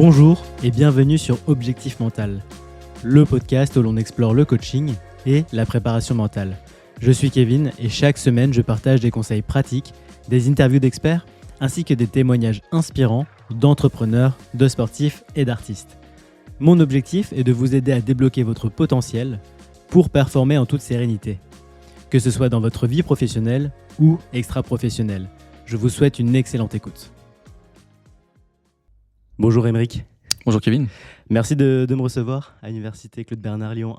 Bonjour et bienvenue sur Objectif Mental, le podcast où l'on explore le coaching et la préparation mentale. Je suis Kevin et chaque semaine je partage des conseils pratiques, des interviews d'experts ainsi que des témoignages inspirants d'entrepreneurs, de sportifs et d'artistes. Mon objectif est de vous aider à débloquer votre potentiel pour performer en toute sérénité, que ce soit dans votre vie professionnelle ou extra-professionnelle. Je vous souhaite une excellente écoute. Bonjour Émeric. Bonjour Kevin. Merci de me recevoir à l'Université Claude Bernard Lyon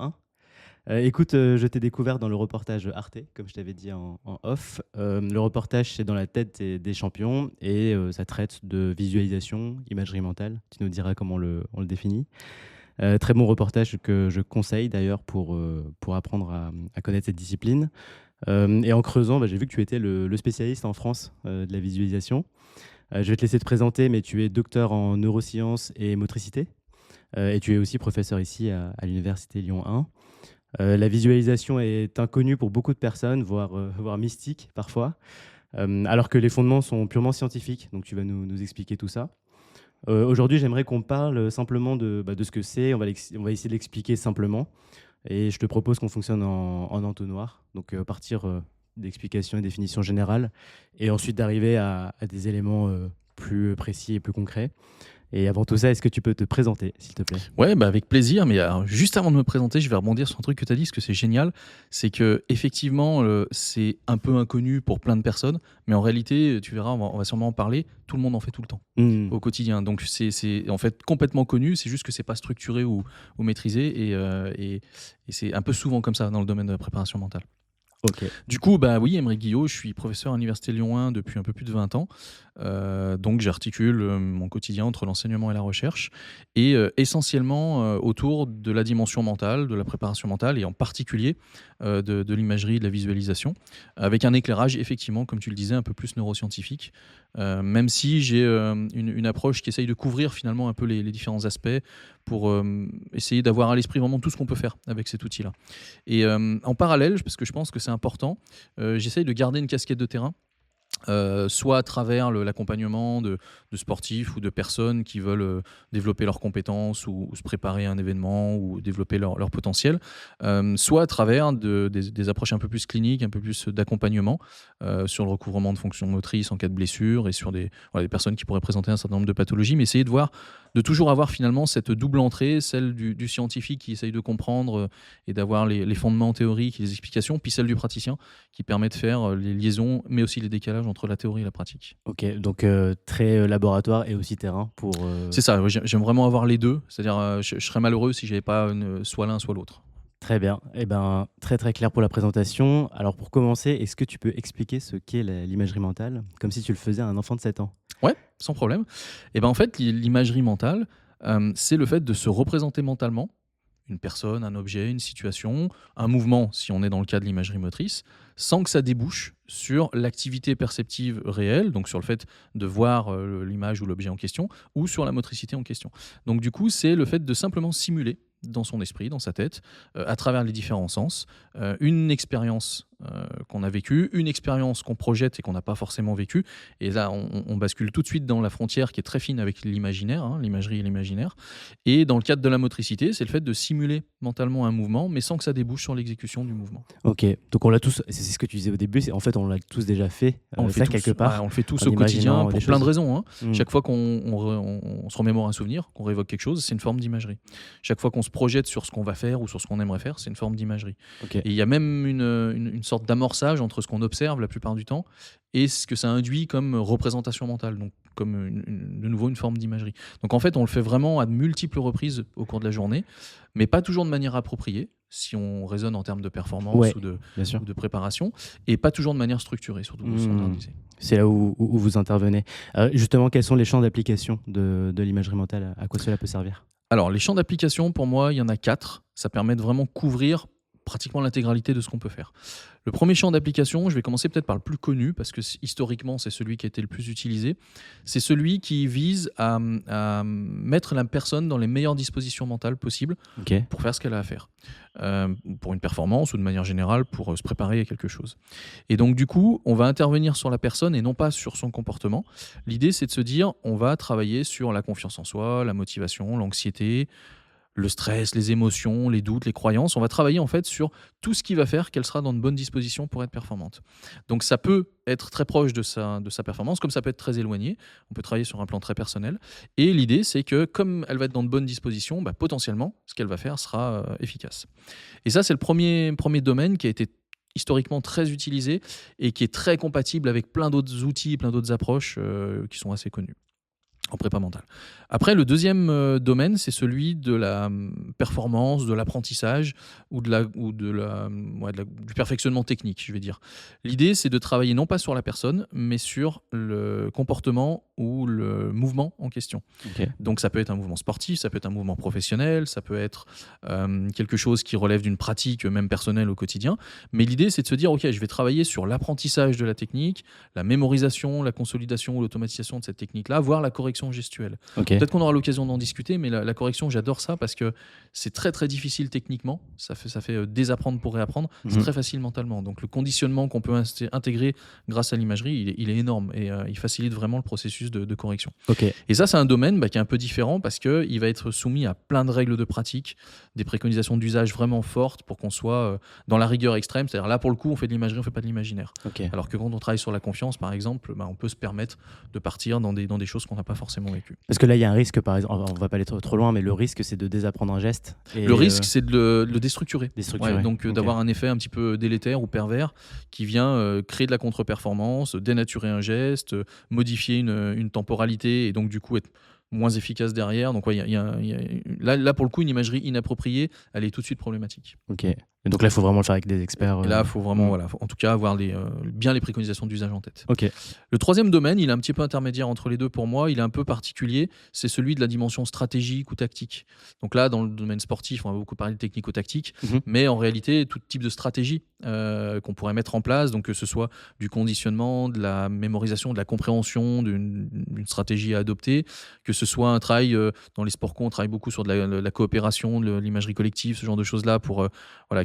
1. Écoute, je t'ai découvert dans le reportage Arte, comme je t'avais dit en off. Le reportage, c'est dans la tête des champions et ça traite de visualisation, imagerie mentale. Tu nous diras comment on le définit. Très bon reportage que je conseille d'ailleurs pour apprendre à connaître cette discipline. Et en creusant, j'ai vu que tu étais le spécialiste en France de la visualisation. Je vais te laisser te présenter, mais tu es docteur en neurosciences et motricité. Et tu es aussi professeur ici à l'Université Lyon 1. La visualisation est inconnue pour beaucoup de personnes, voire mystique parfois, alors que les fondements sont purement scientifiques. Donc tu vas nous expliquer tout ça. Aujourd'hui, j'aimerais qu'on parle simplement de ce que c'est. On va essayer de l'expliquer simplement. Et je te propose qu'on fonctionne en entonnoir. Donc partir d'explications et définitions générales, et ensuite d'arriver à des éléments plus précis et plus concrets. Et avant tout ça, est-ce que tu peux te présenter, s'il te plaît ? Ouais, avec plaisir. Mais alors, juste avant de me présenter, je vais rebondir sur un truc que tu as dit, parce que c'est génial. C'est que effectivement, c'est un peu inconnu pour plein de personnes, mais en réalité, tu verras, on va sûrement en parler. Tout le monde en fait tout le temps au quotidien. Donc c'est en fait complètement connu. C'est juste que c'est pas structuré ou maîtrisé, et c'est un peu souvent comme ça dans le domaine de la préparation mentale. Ok. Du coup, oui, Émeric Guillot, je suis professeur à l'Université Lyon 1 depuis un peu plus de 20 ans. Donc j'articule mon quotidien entre l'enseignement et la recherche, et essentiellement autour de la dimension mentale, de la préparation mentale, et en particulier de l'imagerie, de la visualisation, avec un éclairage effectivement, comme tu le disais, un peu plus neuroscientifique, même si j'ai une approche qui essaye de couvrir finalement un peu les différents aspects pour essayer d'avoir à l'esprit vraiment tout ce qu'on peut faire avec cet outil-là. Et en parallèle, parce que je pense que c'est important, j'essaye de garder une casquette de terrain, soit à travers l'accompagnement de sportifs ou de personnes qui veulent développer leurs compétences ou se préparer à un événement ou développer leur potentiel, soit à travers des approches un peu plus cliniques, un peu plus d'accompagnement sur le recouvrement de fonctions motrices en cas de blessure, et sur des personnes qui pourraient présenter un certain nombre de pathologies, mais essayer de toujours avoir finalement cette double entrée, celle du scientifique qui essaye de comprendre et d'avoir les fondements théoriques et les explications, puis celle du praticien qui permet de faire les liaisons, mais aussi les décalages entre la théorie et la pratique. Ok, donc très laboratoire et aussi terrain pour... C'est ça, j'aime vraiment avoir les deux, c'est-à-dire je serais malheureux si je n'avais pas soit l'un soit l'autre. Très bien, très très clair pour la présentation. Alors pour commencer, est-ce que tu peux expliquer ce qu'est l'imagerie mentale, comme si tu le faisais à un enfant de 7 ans ? Ouais, sans problème. En fait, l'imagerie mentale, c'est le fait de se représenter mentalement une personne, un objet, une situation, un mouvement, si on est dans le cas de l'imagerie motrice, sans que ça débouche sur l'activité perceptive réelle, donc sur le fait de voir l'image ou l'objet en question, ou sur la motricité en question. Donc du coup, c'est le fait de simplement simuler dans son esprit, dans sa tête, à travers les différents sens, une expérience qu'on a vécue, une expérience qu'on projette et qu'on n'a pas forcément vécue. Et là, on bascule tout de suite dans la frontière qui est très fine avec l'imaginaire, l'imagerie et l'imaginaire. Et dans le cadre de la motricité, c'est le fait de simuler mentalement un mouvement, mais sans que ça débouche sur l'exécution du mouvement. Ok, donc on l'a tous, c'est ce que tu disais au début, en fait on l'a tous déjà fait, on le fait quelque part. Ouais, on le fait tous au quotidien pour plein de raisons. Chaque fois qu'on se remémore un souvenir, qu'on réévoque quelque chose, c'est une forme d'imagerie. Chaque fois qu'on se projette sur ce qu'on va faire ou sur ce qu'on aimerait faire, c'est une forme d'imagerie. Okay. Et il y a même une sorte d'amorçage entre ce qu'on observe la plupart du temps et ce que ça induit comme représentation mentale, donc comme de nouveau une forme d'imagerie. Donc en fait, on le fait vraiment à de multiples reprises au cours de la journée, mais pas toujours de manière appropriée, si on raisonne en termes de performance ou de préparation, et pas toujours de manière structurée, surtout standardisée. C'est là où vous intervenez. Justement, quels sont les champs d'application de l'imagerie mentale ? À quoi cela peut servir ? Alors, les champs d'application, pour moi, il y en a 4. Ça permet de vraiment couvrir pratiquement l'intégralité de ce qu'on peut faire. Le premier champ d'application, je vais commencer peut-être par le plus connu, parce que historiquement, c'est celui qui a été le plus utilisé. C'est celui qui vise à mettre la personne dans les meilleures dispositions mentales possibles Ok. pour faire ce qu'elle a à faire. Pour une performance ou de manière générale pour se préparer à quelque chose. Et donc du coup, on va intervenir sur la personne et non pas sur son comportement. L'idée, c'est de se dire, on va travailler sur la confiance en soi, la motivation, l'anxiété, le stress, les émotions, les doutes, les croyances. On va travailler en fait sur tout ce qui va faire qu'elle sera dans de bonnes dispositions pour être performante. Donc ça peut être très proche de sa performance, comme ça peut être très éloigné. On peut travailler sur un plan très personnel. Et l'idée, c'est que comme elle va être dans de bonnes dispositions, bah, potentiellement, ce qu'elle va faire sera efficace. Et ça, c'est le premier domaine qui a été historiquement très utilisé et qui est très compatible avec plein d'autres outils, plein d'autres approches qui sont assez connues en prépa mentale. Après, le deuxième domaine, c'est celui de la performance, de l'apprentissage ou du perfectionnement technique, je vais dire. L'idée, c'est de travailler non pas sur la personne, mais sur le comportement ou le mouvement en question. Ok. Donc ça peut être un mouvement sportif, ça peut être un mouvement professionnel, ça peut être quelque chose qui relève d'une pratique même personnelle au quotidien. Mais l'idée, c'est de se dire, OK, je vais travailler sur l'apprentissage de la technique, la mémorisation, la consolidation ou l'automatisation de cette technique-là, voire la correction gestuelle. Ok. Peut-être qu'on aura l'occasion d'en discuter, mais la correction, j'adore ça parce que c'est très très difficile techniquement. Ça fait désapprendre pour réapprendre. C'est Mhm. très facile mentalement. Donc le conditionnement qu'on peut intégrer grâce à l'imagerie, il est énorme et il facilite vraiment le processus de correction. Ok. Et ça, c'est un domaine qui est un peu différent parce qu'il va être soumis à plein de règles de pratique, des préconisations d'usage vraiment fortes pour qu'on soit dans la rigueur extrême. C'est-à-dire là, pour le coup, on fait de l'imagerie, on ne fait pas de l'imaginaire. Ok. Alors que quand on travaille sur la confiance, par exemple, on peut se permettre de partir dans des choses qu'on n'a pas forcément vécues. Parce que là, il y a un risque, par exemple, on va pas aller trop loin, mais le risque, c'est de désapprendre un geste. Et, Le risque, c'est de le déstructurer. déstructurer. Ouais, donc Ok. d'avoir un effet un petit peu délétère ou pervers qui vient créer de la contre-performance, dénaturer un geste, modifier une temporalité et donc du coup être moins efficace derrière. Donc ouais, là, pour le coup, une imagerie inappropriée, elle est tout de suite problématique. Ok. Et donc là, il faut vraiment le faire avec des experts. Et là, il faut vraiment, Mm. en tout cas, avoir bien les préconisations d'usage en tête. Ok. Le troisième domaine, il est un petit peu intermédiaire entre les deux pour moi, il est un peu particulier, c'est celui de la dimension stratégique ou tactique. Donc là, dans le domaine sportif, on va beaucoup parler de technico-tactique, Mhm. mais en réalité, tout type de stratégie qu'on pourrait mettre en place, donc que ce soit du conditionnement, de la mémorisation, de la compréhension d'une stratégie à adopter, que ce soit un travail, dans les sports co, on travaille beaucoup sur de la coopération, de l'imagerie collective, ce genre de choses-là, pour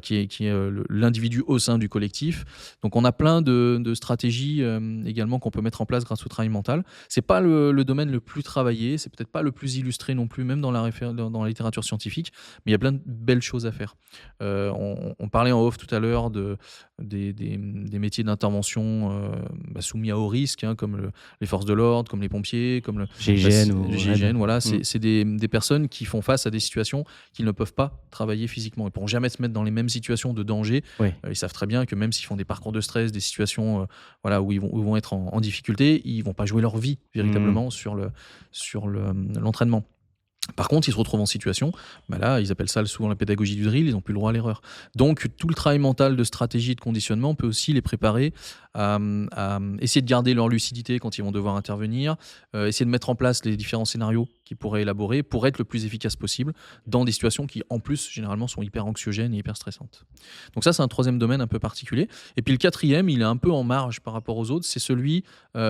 qui est l'individu au sein du collectif. Donc on a plein de stratégies également qu'on peut mettre en place grâce au travail mental. C'est pas le domaine le plus travaillé, c'est peut-être pas le plus illustré non plus, même dans la littérature scientifique, mais il y a plein de belles choses à faire. On parlait en off tout à l'heure des métiers d'intervention soumis à haut risque, hein, comme les forces de l'ordre, comme les pompiers, comme GIGN ou le GIGN, RAID. voilà, Mm. c'est des personnes qui font face à des situations qu'ils ne peuvent pas travailler physiquement. Ils ne pourront jamais se mettre dans les mêmes situations de danger. Oui. Ils savent très bien que même s'ils font des parcours de stress, des situations où ils vont être en difficulté, ils ne vont pas jouer leur vie véritablement sur l'entraînement. Par contre, ils se retrouvent en situation, là, ils appellent ça souvent la pédagogie du drill, ils n'ont plus le droit à l'erreur. Donc, tout le travail mental de stratégie et de conditionnement peut aussi les préparer à essayer de garder leur lucidité quand ils vont devoir intervenir, essayer de mettre en place les différents scénarios qu'ils pourraient élaborer pour être le plus efficace possible dans des situations qui, en plus, généralement, sont hyper anxiogènes et hyper stressantes. Donc ça, c'est un troisième domaine un peu particulier. Et puis le quatrième, il est un peu en marge par rapport aux autres, c'est celui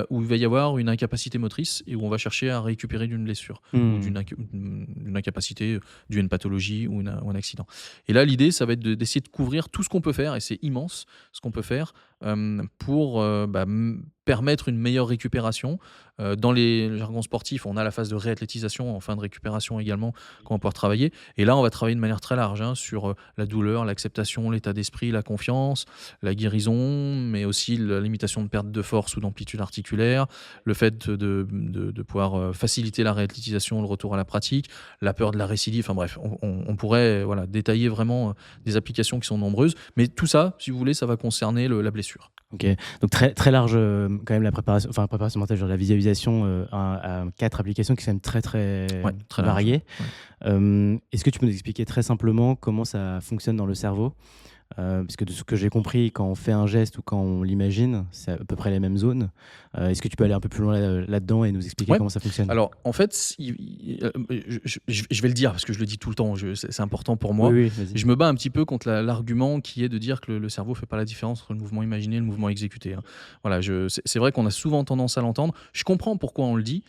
où il va y avoir une incapacité motrice et où on va chercher à récupérer d'une blessure ou d'une incapacité due à une pathologie ou un accident. Et là, l'idée, ça va être d'essayer de couvrir tout ce qu'on peut faire, et c'est immense ce qu'on peut faire pour permettre une meilleure récupération. Dans les jargons sportifs, on a la phase de réathlétisation en fin de récupération également qu'on va pouvoir travailler. Et là, on va travailler de manière très large sur la douleur, l'acceptation, l'état d'esprit, la confiance, la guérison, mais aussi la limitation de perte de force ou d'amplitude articulaire, le fait de pouvoir faciliter la réathlétisation, le retour à la pratique, la peur de la récidive. Enfin bref, on pourrait détailler vraiment des applications qui sont nombreuses. Mais tout ça, si vous voulez, ça va concerner la blessure. Ok, donc très, très large quand même la préparation mentale, genre la visualisation à 4 applications qui sont quand même très très, très variées. large, ouais. Est-ce que tu peux nous expliquer très simplement comment ça fonctionne dans le cerveau Parce que de ce que j'ai compris, quand on fait un geste ou quand on l'imagine, c'est à peu près les mêmes zones. Est-ce que tu peux aller un peu plus loin là-dedans et nous expliquer Ouais. comment ça fonctionne? Alors, en fait, je vais le dire parce que je le dis tout le temps, c'est important pour Oui, moi. oui, vas-y. Je me bats un petit peu contre l'argument qui est de dire que le cerveau fait pas la différence entre le mouvement imaginé et le mouvement exécuté, hein. Voilà, c'est vrai qu'on a souvent tendance à l'entendre. Je comprends pourquoi on le dit.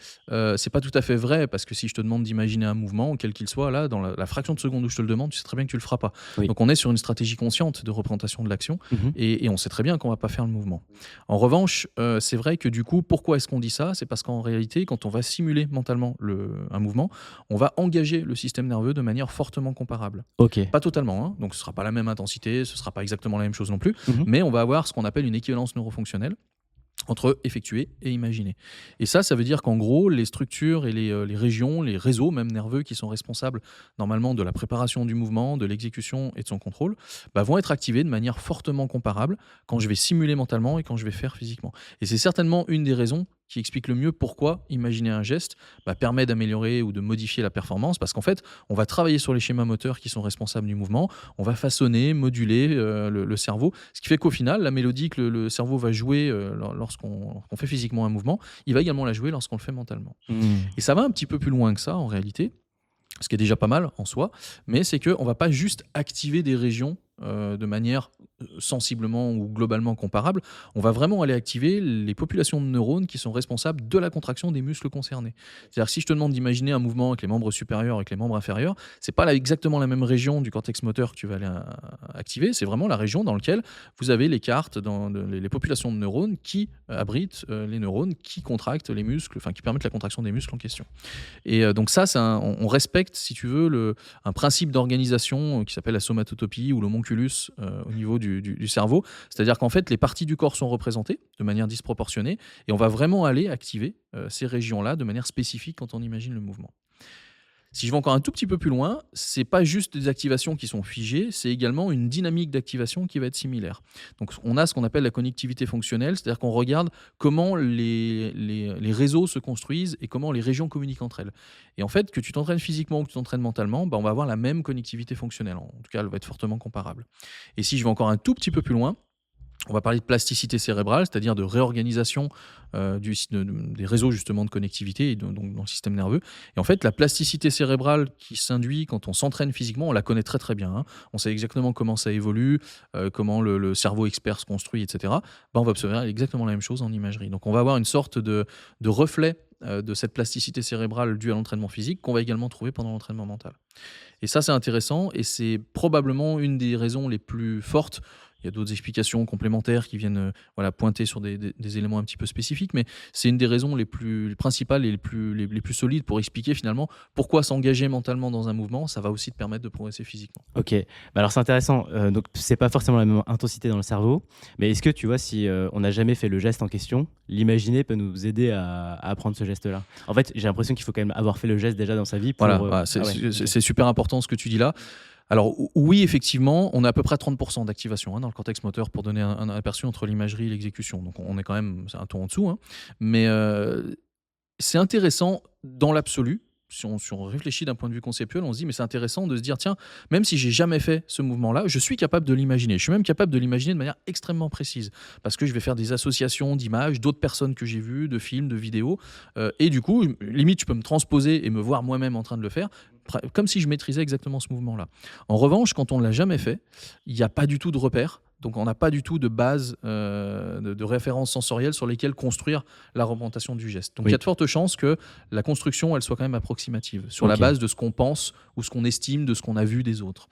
C'est pas tout à fait vrai parce que si je te demande d'imaginer un mouvement, quel qu'il soit, là, dans la fraction de seconde où je te le demande, tu sais très bien que tu le feras pas. Oui. Donc on est sur une stratégie consciente de représentation de l'action Mmh. et on sait très bien qu'on va pas faire le mouvement. En revanche, c'est vrai que du coup, pourquoi est-ce qu'on dit ça? C'est parce qu'en réalité, quand on va simuler mentalement un mouvement, on va engager le système nerveux de manière fortement comparable. OK. Pas totalement, hein, donc ce sera pas la même intensité, ce sera pas exactement la même chose non plus, Mmh. mais on va avoir ce qu'on appelle une équivalence neurofonctionnelle entre effectuer et imaginer. Et ça veut dire qu'en gros, les structures et les régions, les réseaux même nerveux qui sont responsables normalement de la préparation du mouvement, de l'exécution et de son contrôle, bah, vont être activés de manière fortement comparable quand je vais simuler mentalement et quand je vais faire physiquement. Et c'est certainement une des raisons qui explique le mieux pourquoi imaginer un geste bah, permet d'améliorer ou de modifier la performance, parce qu'en fait, on va travailler sur les schémas moteurs qui sont responsables du mouvement, on va façonner, moduler le cerveau, ce qui fait qu'au final, la mélodie que le cerveau va jouer lorsqu'on fait physiquement un mouvement, il va également la jouer lorsqu'on le fait mentalement. Mmh. Et ça va un petit peu plus loin que ça en réalité, ce qui est déjà pas mal en soi, mais c'est qu'on ne va pas juste activer des régions de manière sensiblement ou globalement comparable, on va vraiment aller activer les populations de neurones qui sont responsables de la contraction des muscles concernés. C'est-à-dire que si je te demande d'imaginer un mouvement avec les membres supérieurs et avec les membres inférieurs, c'est pas exactement la même région du cortex moteur que tu vas aller activer, c'est vraiment la région dans laquelle vous avez les cartes, les populations de neurones qui abritent les neurones qui contractent les muscles, enfin qui permettent la contraction des muscles en question. Et donc ça, on respecte, si tu veux, un principe d'organisation qui s'appelle la somatotopie ou l'homonculus au niveau du cerveau. C'est-à-dire qu'en fait, les parties du corps sont représentées de manière disproportionnée et on va vraiment aller activer ces régions-là de manière spécifique quand on imagine le mouvement. Si je vais encore un tout petit peu plus loin, c'est pas juste des activations qui sont figées, c'est également une dynamique d'activation qui va être similaire. Donc on a ce qu'on appelle la connectivité fonctionnelle, c'est-à-dire qu'on regarde comment les réseaux se construisent et comment les régions communiquent entre elles. Et en fait, que tu t'entraînes physiquement ou que tu t'entraînes mentalement, bah, on va avoir la même connectivité fonctionnelle. En tout cas, elle va être fortement comparable. Et si je vais encore un tout petit peu plus loin, on va parler de plasticité cérébrale, c'est-à-dire de réorganisation des réseaux justement de connectivité et donc dans le système nerveux. Et en fait, la plasticité cérébrale qui s'induit quand on s'entraîne physiquement, on la connaît très très bien, hein. On sait exactement comment ça évolue, comment le cerveau expert se construit, etc. Ben, on va observer exactement la même chose en imagerie. Donc on va avoir une sorte de reflet de cette plasticité cérébrale due à l'entraînement physique qu'on va également trouver pendant l'entraînement mental. Et ça, c'est intéressant et c'est probablement une des raisons les plus fortes. Il y a d'autres explications complémentaires qui viennent voilà, pointer sur des éléments un petit peu spécifiques, mais c'est une des raisons les plus principales et les plus solides pour expliquer finalement pourquoi s'engager mentalement dans un mouvement, ça va aussi te permettre de progresser physiquement. OK. Bah, alors c'est intéressant, donc c'est pas forcément la même intensité dans le cerveau, mais est-ce que tu vois si, on n'a jamais fait le geste en question, l'imaginer peut nous aider à apprendre ce geste-là? En fait, j'ai l'impression qu'il faut quand même avoir fait le geste déjà dans sa vie pour, Voilà, voilà, ah ouais, OK. c'est super important ce que tu dis là. Alors oui, effectivement, on a à peu près 30% d'activation hein, dans le cortex moteur pour donner un aperçu entre l'imagerie et l'exécution. Donc on est quand même c'est un ton en dessous, hein. Mais c'est intéressant dans l'absolu. Si on réfléchit d'un point de vue conceptuel, on se dit mais c'est intéressant de se dire tiens, même si j'ai jamais fait ce mouvement-là, je suis capable de l'imaginer. Je suis même capable de l'imaginer de manière extrêmement précise parce que je vais faire des associations d'images, d'autres personnes que j'ai vues, de films, de vidéos, et du coup, limite, je peux me transposer et me voir moi-même en train de le faire, comme si je maîtrisais exactement ce mouvement-là. En revanche, quand on ne l'a jamais fait, il n'y a pas du tout de repère. Donc on n'a pas du tout de base de références sensorielles sur lesquelles construire la représentation du geste. Donc il y a de fortes chances que la construction elle soit quand même approximative, sur la OK. base de ce qu'on pense ou ce qu'on estime de ce qu'on a vu des autres.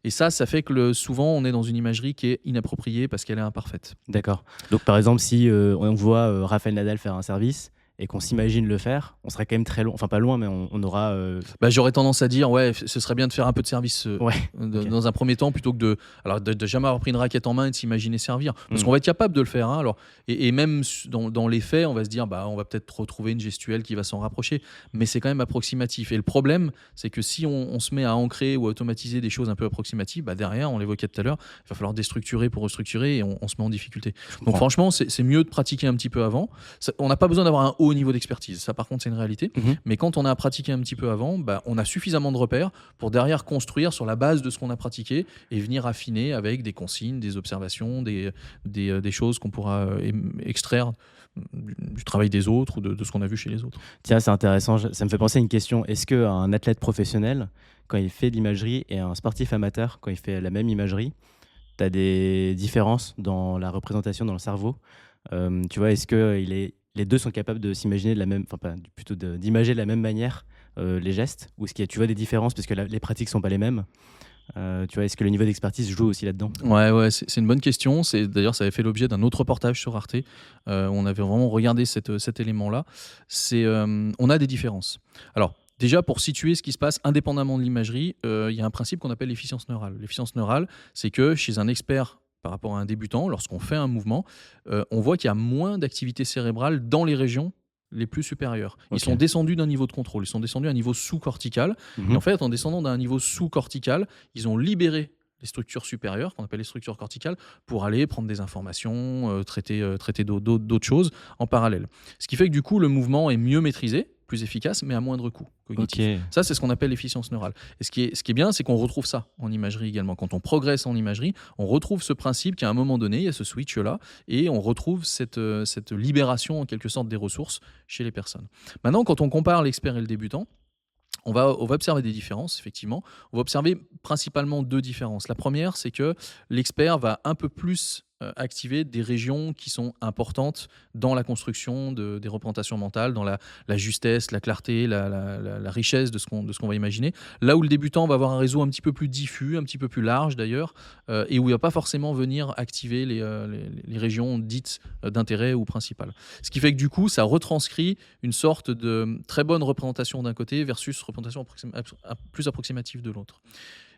Et ça fait que souvent on est dans une imagerie qui est inappropriée parce qu'elle est imparfaite. D'accord. Donc par exemple, si, on voit, Rafael Nadal faire un service et qu'on s'imagine le faire, on serait quand même très loin, enfin pas loin, mais on aura, Bah, j'aurais tendance à dire, ouais, ce serait bien de faire un peu de service ouais, OK. dans un premier temps plutôt que de jamais avoir pris une raquette en main et de s'imaginer servir. Parce Mmh. qu'on va être capable de le faire, hein, alors, et même dans les faits, on va se dire, bah, on va peut-être retrouver une gestuelle qui va s'en rapprocher, mais c'est quand même approximatif. Et le problème, c'est que si on se met à ancrer ou à automatiser des choses un peu approximatives, bah, derrière, on l'évoquait tout à l'heure, il va falloir déstructurer pour restructurer et on se met en difficulté. Je Donc comprends. franchement, c'est mieux de pratiquer un petit peu avant. On n'a pas besoin d'avoir un haut haut niveau d'expertise. Ça, par contre, c'est une réalité. Mais quand on a pratiqué un petit peu avant, on a suffisamment de repères pour derrière construire sur la base de ce qu'on a pratiqué et venir affiner avec des consignes, des observations, des choses qu'on pourra extraire du travail des autres ou de ce qu'on a vu chez les autres. Tiens, c'est intéressant, ça me fait penser à une question. Est-ce qu'un athlète professionnel, quand il fait de l'imagerie, et un sportif amateur, quand il fait la même imagerie, tu as des différences dans la représentation dans le cerveau? Tu vois, est-ce que les deux sont capables de s'imaginer de la même, enfin plutôt d'imager de la même manière les gestes? Ou est-ce qu'il y a, tu vois, des différences parce que les pratiques sont pas les mêmes? Tu vois, est-ce que le niveau d'expertise joue aussi là-dedans? Ouais, c'est une bonne question. D'ailleurs, ça avait fait l'objet d'un autre reportage sur Arte. Où on avait vraiment regardé cet élément-là. On a des différences. Alors, déjà, pour situer ce qui se passe indépendamment de l'imagerie, il y a un principe qu'on appelle l'efficience neurale. L'efficience neurale, c'est que chez un expert par rapport à un débutant, lorsqu'on fait un mouvement, on voit qu'il y a moins d'activité cérébrale dans les régions les plus supérieures. Ils sont descendus d'un niveau de contrôle, ils sont descendus à un niveau sous-cortical. Et en fait, en descendant d'un niveau sous-cortical, ils ont libéré les structures supérieures, qu'on appelle les structures corticales, pour aller prendre des informations, traiter d'autres choses en parallèle. Ce qui fait que du coup, le mouvement est mieux maîtrisé, plus efficace, mais à moindre coût cognitif. Ça, c'est ce qu'on appelle l'efficience neurale. Et ce qui est bien, c'est qu'on retrouve ça en imagerie également. Quand on progresse en imagerie, on retrouve ce principe qu'à un moment donné, il y a ce switch-là, et on retrouve cette libération, en quelque sorte, des ressources chez les personnes. Maintenant, quand on compare l'expert et le débutant, on va observer des différences, effectivement. On va observer principalement deux différences. La première, c'est que l'expert va un peu plus activer des régions qui sont importantes dans la construction des représentations mentales, dans la justesse, la clarté, la richesse de ce qu'on va imaginer. Là où le débutant va avoir un réseau un petit peu plus diffus, un petit peu plus large d'ailleurs, et où il ne va pas forcément venir activer les régions dites d'intérêt ou principales. Ce qui fait que du coup, ça retranscrit une sorte de très bonne représentation d'un côté versus représentation plus approximative de l'autre.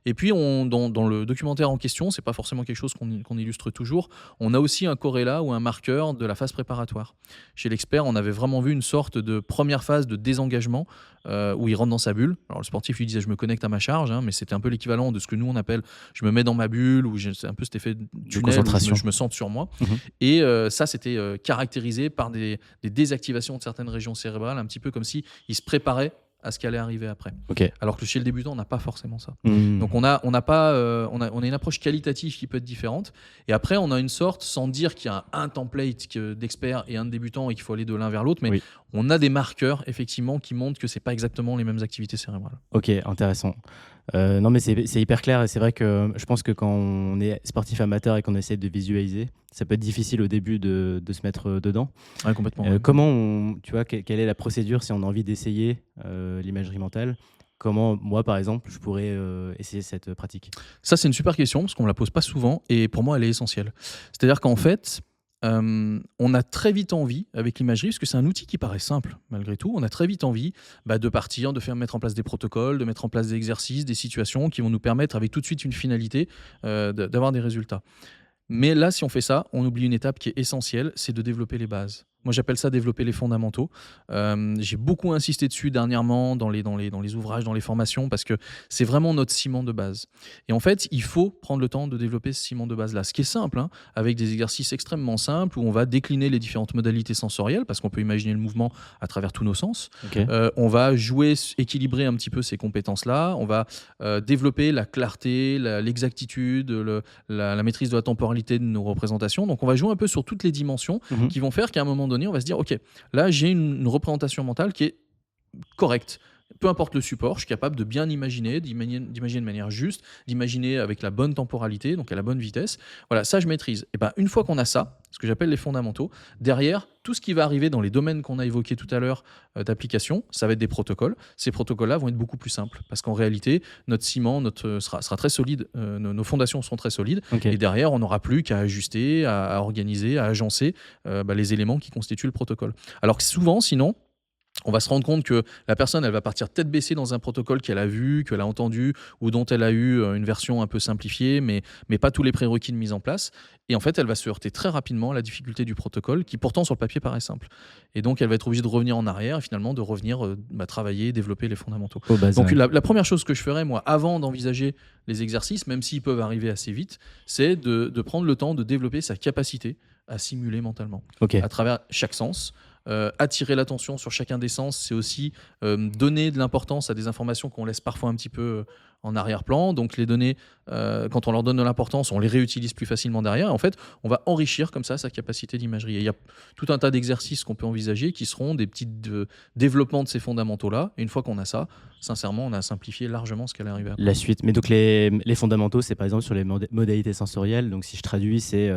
Et puis, dans le documentaire en question, c'est pas forcément quelque chose qu'on illustre toujours, on a aussi un corrélat ou un marqueur de la phase préparatoire. Chez l'expert, on avait vraiment vu une sorte de première phase de désengagement où il rentre dans sa bulle. Alors, le sportif lui disait « je me connecte à ma charge », mais c'était un peu l'équivalent de ce que nous, on appelle « je me mets dans ma bulle » ou c'est un peu cet effet de tunnel où je me sens sur moi. Et ça, c'était caractérisé par des désactivations de certaines régions cérébrales, un petit peu comme s'il se préparait à ce qui allait arriver après. Alors que chez le débutant, on n'a pas forcément ça. Donc on a une approche qualitative qui peut être différente. Et après, on a une sorte, sans dire qu'il y a un template d'expert et un de débutant et qu'il faut aller de l'un vers l'autre, mais on a des marqueurs, effectivement, qui montrent que ce n'est pas exactement les mêmes activités cérébrales. Ok, intéressant. Non, mais c'est hyper clair et c'est vrai que je pense que quand on est sportif amateur et qu'on essaie de visualiser, ça peut être difficile au début de se mettre dedans. Ouais, complètement. Comment tu vois, quelle est la procédure si on a envie d'essayer l'imagerie mentale? Comment, moi, par exemple, je pourrais essayer cette pratique? Ça, c'est une super question parce qu'on ne me la pose pas souvent et pour moi, elle est essentielle. C'est-à-dire qu'en fait, on a très vite envie, avec l'imagerie, parce que c'est un outil qui paraît simple malgré tout, on a très vite envie de partir, de mettre en place des protocoles, de mettre en place des exercices, des situations qui vont nous permettre, avec tout de suite une finalité, d'avoir des résultats. Mais là, si on fait ça, on oublie une étape qui est essentielle, c'est de développer les bases. Moi, j'appelle ça développer les fondamentaux. J'ai beaucoup insisté dessus dernièrement dans les ouvrages, dans les formations, parce que c'est vraiment notre ciment de base. Et en fait, il faut prendre le temps de développer ce ciment de base-là. Ce qui est simple, avec des exercices extrêmement simples où on va décliner les différentes modalités sensorielles, parce qu'on peut imaginer le mouvement à travers tous nos sens. On va jouer, équilibrer un petit peu ces compétences-là. On va développer la clarté, l'exactitude, la maîtrise de la temporalité de nos représentations. Donc, on va jouer un peu sur toutes les dimensions qui vont faire qu'à un moment donné, on va se dire, ok, là j'ai une représentation mentale qui est correcte. Peu importe le support, je suis capable de bien imaginer, d'imaginer de manière juste, d'imaginer avec la bonne temporalité, donc à la bonne vitesse. Voilà, ça je maîtrise. Et une fois qu'on a ça, ce que j'appelle les fondamentaux, derrière, tout ce qui va arriver dans les domaines qu'on a évoqués tout à l'heure d'application, ça va être des protocoles. Ces protocoles-là vont être beaucoup plus simples parce qu'en réalité, notre ciment sera très solide, nos fondations seront très solides. Et derrière, on n'aura plus qu'à ajuster, à organiser, à agencer les éléments qui constituent le protocole. Alors que souvent, sinon, on va se rendre compte que la personne, elle va partir tête baissée dans un protocole qu'elle a vu, qu'elle a entendu ou dont elle a eu une version un peu simplifiée, mais pas tous les prérequis de mise en place. Et en fait, elle va se heurter très rapidement à la difficulté du protocole qui pourtant sur le papier paraît simple. Et donc, elle va être obligée de revenir en arrière et finalement de revenir travailler, développer les fondamentaux. Donc, la première chose que je ferais, moi, avant d'envisager les exercices, même s'ils peuvent arriver assez vite, c'est de prendre le temps de développer sa capacité à simuler mentalement à travers chaque sens. attirer l'attention sur chacun des sens, c'est aussi donner de l'importance à des informations qu'on laisse parfois un petit peu en arrière-plan. Donc les données, quand on leur donne de l'importance, on les réutilise plus facilement derrière. En fait, on va enrichir comme ça sa capacité d'imagerie. Et il y a tout un tas d'exercices qu'on peut envisager qui seront des petits développements de ces fondamentaux-là. Et une fois qu'on a ça, sincèrement, on a simplifié largement ce qu'elle est arrivée à. La suite. Mais donc les fondamentaux, c'est par exemple sur les modalités sensorielles. Donc si je traduis, c'est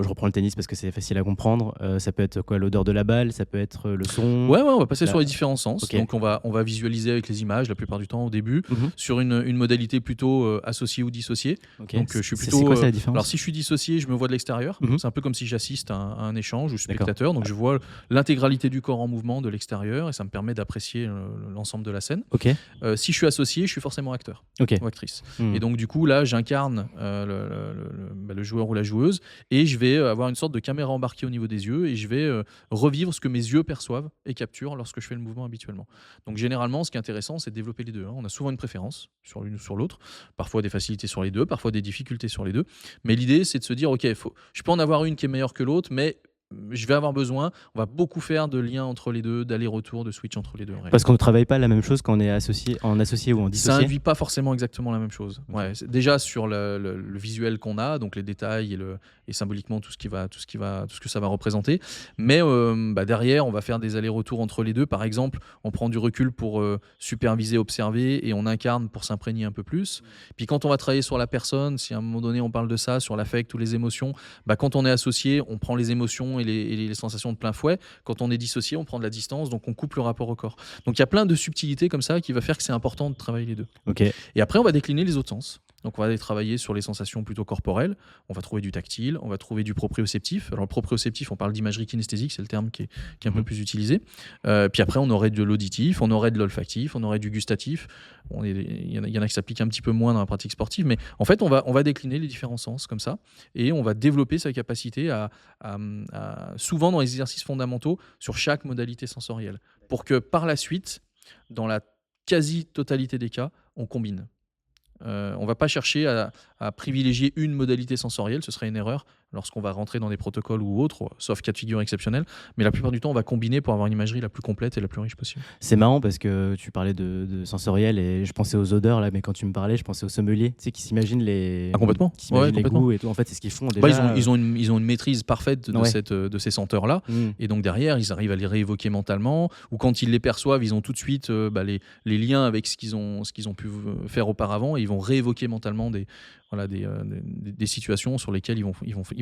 je reprends le tennis parce que c'est facile à comprendre. Ça peut être quoi, l'odeur de la balle, ça peut être le son. Ouais, on va passer sur les différents sens. Ok. Donc on va visualiser avec les images la plupart du temps au début Mhm. sur une modalité plutôt associée ou dissociée. Ok. Donc je suis C'est plutôt. quoi ça la différence? Alors si je suis dissocié, je me vois de l'extérieur. Mhm. C'est un peu comme si j'assiste à un échange ou D'accord. spectateur. Donc je vois l'intégralité du corps en mouvement de l'extérieur et ça me permet d'apprécier l'ensemble de la scène. Ok. Si je suis associé, je suis forcément acteur Ok. ou actrice. Mhm. Et donc du coup là, j'incarne le joueur ou la joueuse et je vais avoir une sorte de caméra embarquée au niveau des yeux et je vais revivre ce que mes yeux perçoivent et capturent lorsque je fais le mouvement habituellement. Donc généralement, ce qui est intéressant, c'est de développer les deux. On a souvent une préférence sur l'une ou sur l'autre, parfois des facilités sur les deux, parfois des difficultés sur les deux. Mais l'idée, c'est de se dire, ok, je peux en avoir une qui est meilleure que l'autre, mais je vais avoir besoin, on va beaucoup faire de liens entre les deux, d'aller-retour, de switch entre les deux. Parce qu'on ne travaille pas la même chose quand on est associé ou en Ça dissocié. induit pas forcément exactement la même chose. Ok. Ouais, déjà sur le visuel qu'on a, donc les détails et symboliquement tout ce que ça va représenter. Mais derrière, on va faire des allers-retours entre les deux. Par exemple, on prend du recul pour superviser, observer, et on incarne pour s'imprégner un peu plus. Puis quand on va travailler sur la personne, si à un moment donné on parle de ça, sur l'affect ou les émotions, quand on est associé, on prend les émotions et les sensations de plein fouet. Quand on est dissocié, on prend de la distance, donc on coupe le rapport au corps. Donc il y a plein de subtilités comme ça qui va faire que c'est important de travailler les deux. Ok. Et après, on va décliner les autres sens. Donc, on va aller travailler sur les sensations plutôt corporelles. On va trouver du tactile, on va trouver du proprioceptif. Alors, le proprioceptif, on parle d'imagerie kinesthésique, c'est le terme qui est un peu plus utilisé. Puis après, on aurait de l'auditif, on aurait de l'olfactif, on aurait du gustatif. Il y en a qui s'appliquent un petit peu moins dans la pratique sportive, mais en fait, on va décliner les différents sens comme ça, et on va développer sa capacité à souvent dans les exercices fondamentaux sur chaque modalité sensorielle, pour que par la suite, dans la quasi-totalité des cas, on combine. On ne va pas chercher à privilégier une modalité sensorielle, ce serait une erreur lorsqu'on va rentrer dans des protocoles ou autres, sauf cas de figure exceptionnels. Mais la plupart du temps, on va combiner pour avoir une imagerie la plus complète et la plus riche possible. C'est marrant parce que tu parlais de sensoriel et je pensais aux odeurs là, mais quand tu me parlais, je pensais aux sommeliers, tu sais, qui s'imaginent les, complètement. qui s'imaginent les Complètement. goûts et tout. En fait, c'est ce qu'ils font déjà. Ils ont une maîtrise parfaite de, Ouais. de ces senteurs-là. Mm. Et donc derrière, ils arrivent à les réévoquer mentalement, ou quand ils les perçoivent, ils ont tout de suite les liens avec ce qu'ils ont pu faire auparavant, et ils vont réévoquer mentalement des situations sur lesquelles ils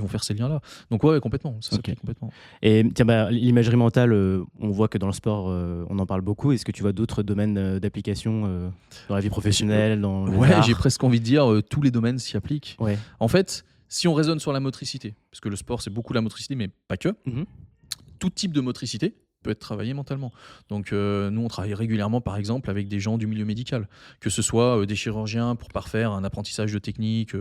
vont faire ces liens-là. Donc ouais, complètement, ça s'applique complètement. Et tiens, l'imagerie mentale, on voit que dans le sport, on en parle beaucoup. Est-ce que tu vois d'autres domaines d'application dans la vie professionnelle, dans les arts? J'ai presque envie de dire tous les domaines s'y appliquent. Ouais. En fait, si on raisonne sur la motricité, parce que le sport c'est beaucoup la motricité, mais pas que, tout type de motricité peut être travaillé mentalement. Donc nous on travaille régulièrement par exemple avec des gens du milieu médical, que ce soit des chirurgiens pour parfaire un apprentissage de technique,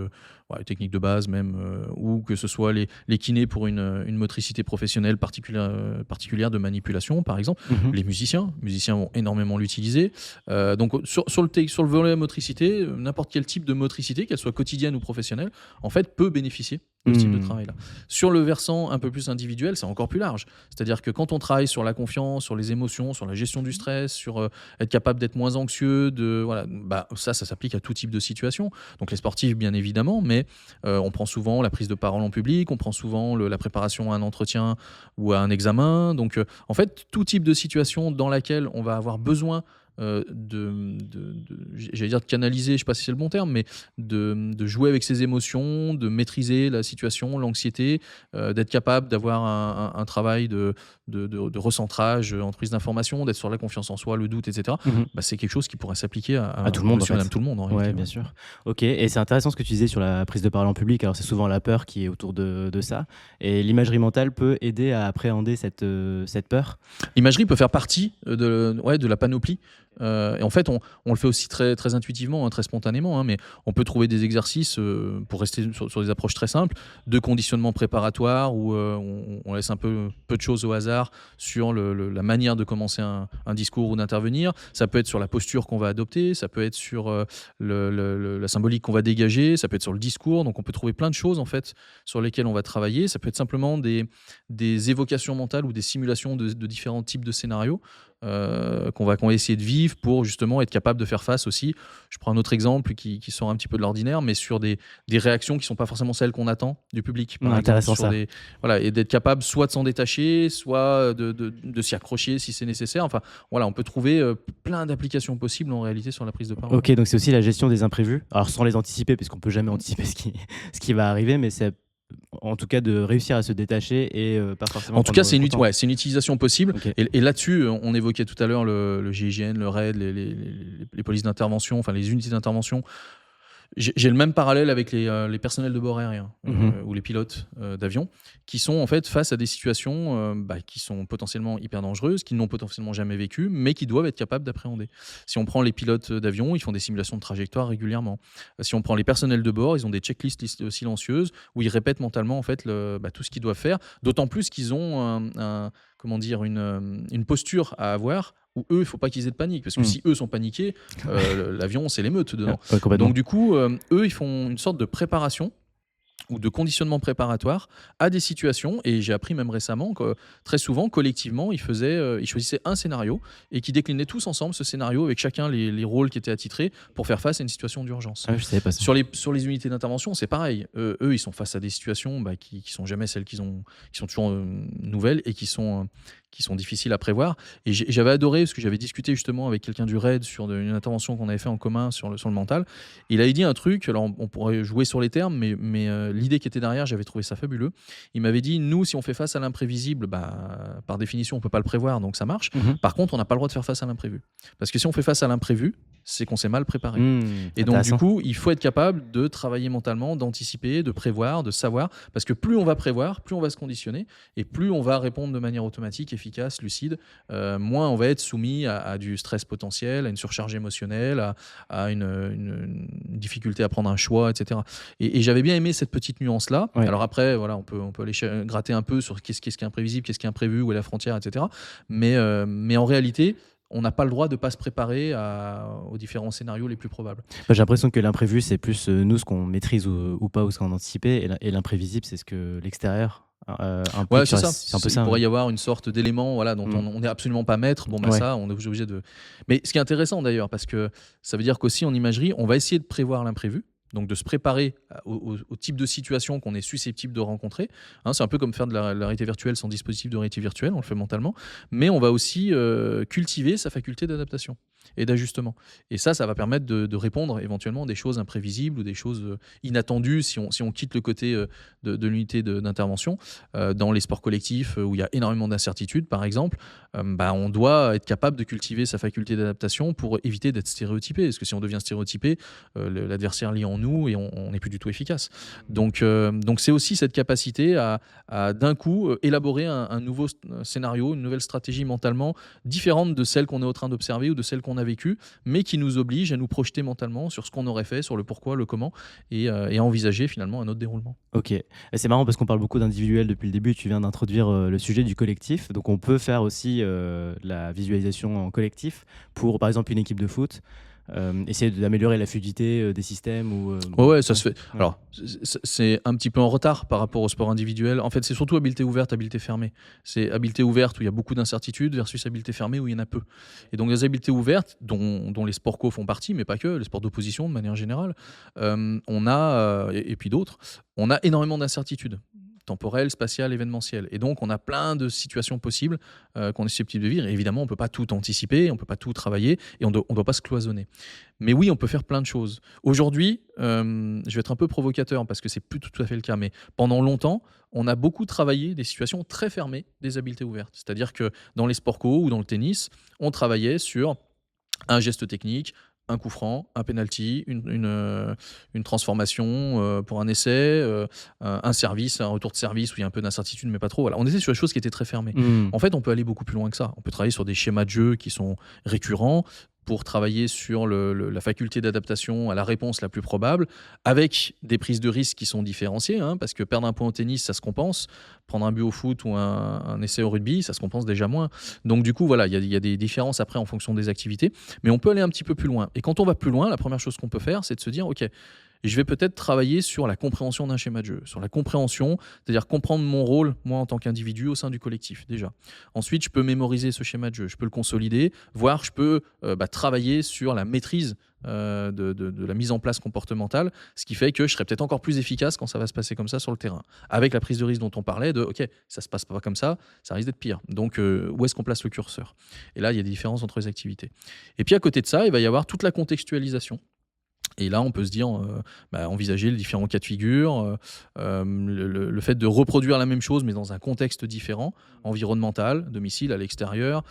technique de base même, ou que ce soit les kinés pour une motricité professionnelle particulière de manipulation par exemple. Les musiciens vont énormément l'utiliser. Donc sur le volet motricité, n'importe quel type de motricité, qu'elle soit quotidienne ou professionnelle, en fait peut bénéficier de ce type de travail-là. Sur le versant un peu plus individuel, c'est encore plus large. C'est-à-dire que quand on travaille sur la confiance, sur les émotions, sur la gestion du stress, sur être capable d'être moins anxieux, ça s'applique à tout type de situation. Donc les sportifs, bien évidemment, mais on prend souvent la prise de parole en public, on prend souvent la préparation à un entretien ou à un examen. Donc en fait, tout type de situation dans laquelle on va avoir besoin j'allais dire de canaliser, je ne sais pas si c'est le bon terme, mais de jouer avec ses émotions, de maîtriser la situation, l'anxiété, d'être capable d'avoir un travail de recentrage en prise d'information, d'être sur la confiance en soi, le doute, etc. C'est quelque chose qui pourrait s'appliquer à tout le monde. Tout le monde, oui, bien sûr. Ok, et c'est intéressant ce que tu disais sur la prise de parole en public. Alors c'est souvent la peur qui est autour de ça, et l'imagerie mentale peut aider à appréhender cette peur. L'imagerie peut faire partie de la panoplie Et en fait, on le fait aussi très, très intuitivement, hein, très spontanément, hein, mais on peut trouver des exercices, pour rester sur des approches très simples, de conditionnement préparatoire où on laisse un peu de choses au hasard sur la manière de commencer un discours ou d'intervenir. Ça peut être sur la posture qu'on va adopter, ça peut être sur la symbolique qu'on va dégager, ça peut être sur le discours. Donc on peut trouver plein de choses en fait sur lesquelles on va travailler. Ça peut être simplement des évocations mentales ou des simulations de différents types de scénarios qu'on va essayer de vivre pour justement être capable de faire face aussi. Je prends un autre exemple qui sort un petit peu de l'ordinaire, mais sur des réactions qui ne sont pas forcément celles qu'on attend du public. Par exemple, Intéressant sur ça. voilà, et d'être capable soit de s'en détacher, soit de s'y accrocher si c'est nécessaire. Enfin, voilà, on peut trouver plein d'applications possibles en réalité sur la prise de parole. Ok, donc c'est aussi la gestion des imprévus. Alors sans les anticiper, puisqu'on peut jamais anticiper ce qui va arriver, mais c'est en tout cas de réussir à se détacher et pas forcément. En tout cas, c'est prendre son temps. c'est une utilisation possible. Ok. Et là-dessus, on évoquait tout à l'heure le GIGN, le RAID, les polices d'intervention, enfin les unités d'intervention. J'ai le même parallèle avec les personnels de bord aérien ou les pilotes d'avion qui sont en fait face à des situations qui sont potentiellement hyper dangereuses, qu'ils n'ont potentiellement jamais vécues, mais qui doivent être capables d'appréhender. Si on prend les pilotes d'avion, ils font des simulations de trajectoire régulièrement. Si on prend les personnels de bord, ils ont des checklists silencieuses où ils répètent mentalement en fait tout ce qu'ils doivent faire, d'autant plus qu'ils ont comment dire, une posture à avoir où eux, il ne faut pas qu'ils aient de panique. Parce que si eux sont paniqués, l'avion, c'est l'émeute dedans. Ouais, complètement. Donc du coup, eux, ils font une sorte de préparation ou de conditionnement préparatoire à des situations. Et j'ai appris même récemment que très souvent, collectivement, ils choisissaient un scénario et qui déclinaient tous ensemble ce scénario avec chacun les rôles qui étaient attitrés pour faire face à une situation d'urgence. Ah, je savais pas ça. Sur les unités d'intervention, c'est pareil. Eux, ils sont face à des situations qui sont jamais celles qui sont toujours nouvelles et qui sont difficiles à prévoir. Et j'avais adoré, parce que j'avais discuté justement avec quelqu'un du RAID sur une intervention qu'on avait fait en commun sur le mental. Il avait dit un truc, alors on pourrait jouer sur les termes, mais l'idée qui était derrière, j'avais trouvé ça fabuleux. Il m'avait dit, nous, si on fait face à l'imprévisible, par définition, on ne peut pas le prévoir, donc ça marche. Par contre, on n'a pas le droit de faire face à l'imprévu. Parce que si on fait face à l'imprévu, c'est qu'on s'est mal préparé. Et donc, du coup, il faut être capable de travailler mentalement, d'anticiper, de prévoir, de savoir. Parce que plus on va prévoir, plus on va se conditionner, et plus on va répondre de manière automatique, efficace, lucide, moins on va être soumis à du stress potentiel, à une surcharge émotionnelle, à une difficulté à prendre un choix, etc. Et j'avais bien aimé cette petite nuance-là. Ouais. Alors après, voilà, on peut aller gratter un peu sur qu'est-ce qui est imprévisible, qu'est-ce qui est imprévu, où est la frontière, etc. Mais en réalité, on n'a pas le droit de ne pas se préparer aux différents scénarios les plus probables. J'ai l'impression que l'imprévu, c'est plus nous, ce qu'on maîtrise ou pas, ou ce qu'on anticipait, et l'imprévisible, c'est ce que l'extérieur implique. Ouais, c'est ça. C'est un peu Il ça. pourrait y avoir une sorte d'élément dont on n'est absolument pas maître. Bon, Ouais. ça, on est obligé de. Mais ce qui est intéressant d'ailleurs, parce que ça veut dire qu'aussi en imagerie, on va essayer de prévoir l'imprévu. Donc de se préparer au type de situation qu'on est susceptible de rencontrer. C'est un peu comme faire de la réalité virtuelle sans dispositif de réalité virtuelle, on le fait mentalement. Mais on va aussi cultiver sa faculté d'adaptation et d'ajustement. Et ça va permettre de répondre éventuellement à des choses imprévisibles ou des choses inattendues si on quitte le côté de l'unité d'intervention. Dans les sports collectifs où il y a énormément d'incertitudes, par exemple, on doit être capable de cultiver sa faculté d'adaptation pour éviter d'être stéréotypé. Parce que si on devient stéréotypé, l'adversaire lit en nous et on n'est plus du tout efficace. Donc c'est aussi cette capacité à d'un coup élaborer un nouveau scénario, une nouvelle stratégie mentalement différente de celle qu'on est en train d'observer ou de celle qu'on a vécue, mais qui nous oblige à nous projeter mentalement sur ce qu'on aurait fait, sur le pourquoi, le comment, et à envisager finalement un autre déroulement. Ok. Et c'est marrant parce qu'on parle beaucoup d'individuel depuis le début. Tu viens d'introduire le sujet du collectif. Donc on peut faire aussi la visualisation en collectif pour, par exemple, une équipe de foot. Essayer d'améliorer la fluidité des systèmes ou Ouais, ça se fait. Ouais. Alors, c'est un petit peu en retard par rapport au sport individuel. En fait, c'est surtout habileté ouverte, habileté fermée. C'est habileté ouverte où il y a beaucoup d'incertitudes versus habileté fermée où il y en a peu. Et donc, les habiletés ouvertes, dont les sports co font partie, mais pas que, les sports d'opposition de manière générale, on a, et puis d'autres, on a énormément d'incertitudes temporelles, spatiales, événementielles. Et donc, on a plein de situations possibles qu'on est susceptible de vivre. Et évidemment, on ne peut pas tout anticiper, on ne peut pas tout travailler et on ne doit pas se cloisonner. Mais oui, on peut faire plein de choses. Aujourd'hui, je vais être un peu provocateur parce que c'est plus tout à fait le cas, mais pendant longtemps, on a beaucoup travaillé des situations très fermées des habiletés ouvertes. C'est-à-dire que dans les sports co ou dans le tennis, on travaillait sur un geste technique, un coup franc, un penalty, une transformation pour un essai, un service, un retour de service où il y a un peu d'incertitude, mais pas trop. Voilà. On était sur des choses qui étaient très fermées. En fait, on peut aller beaucoup plus loin que ça. On peut travailler sur des schémas de jeu qui sont récurrents, pour travailler sur la faculté d'adaptation à la réponse la plus probable, avec des prises de risques qui sont différenciées, hein, parce que perdre un point au tennis, ça se compense. Prendre un but au foot ou un essai au rugby, ça se compense déjà moins. Donc du coup, voilà, il y a des différences après en fonction des activités, mais on peut aller un petit peu plus loin. Et quand on va plus loin, la première chose qu'on peut faire, c'est de se dire, OK, je vais peut-être travailler sur la compréhension d'un schéma de jeu, sur la compréhension, c'est-à-dire comprendre mon rôle, moi, en tant qu'individu, au sein du collectif, déjà. Ensuite, je peux mémoriser ce schéma de jeu, je peux le consolider, voire je peux travailler sur la maîtrise de la mise en place comportementale, ce qui fait que je serai peut-être encore plus efficace quand ça va se passer comme ça sur le terrain. Avec la prise de risque dont on parlait, OK, ça se passe pas comme ça risque d'être pire. Donc, où est-ce qu'on place le curseur? Et là, il y a des différences entre les activités. Et puis, à côté de ça, il va y avoir toute la contextualisation. Et là, on peut se dire, envisager les différents cas de figure, le fait de reproduire la même chose, mais dans un contexte différent, environnemental, domicile, à l'extérieur,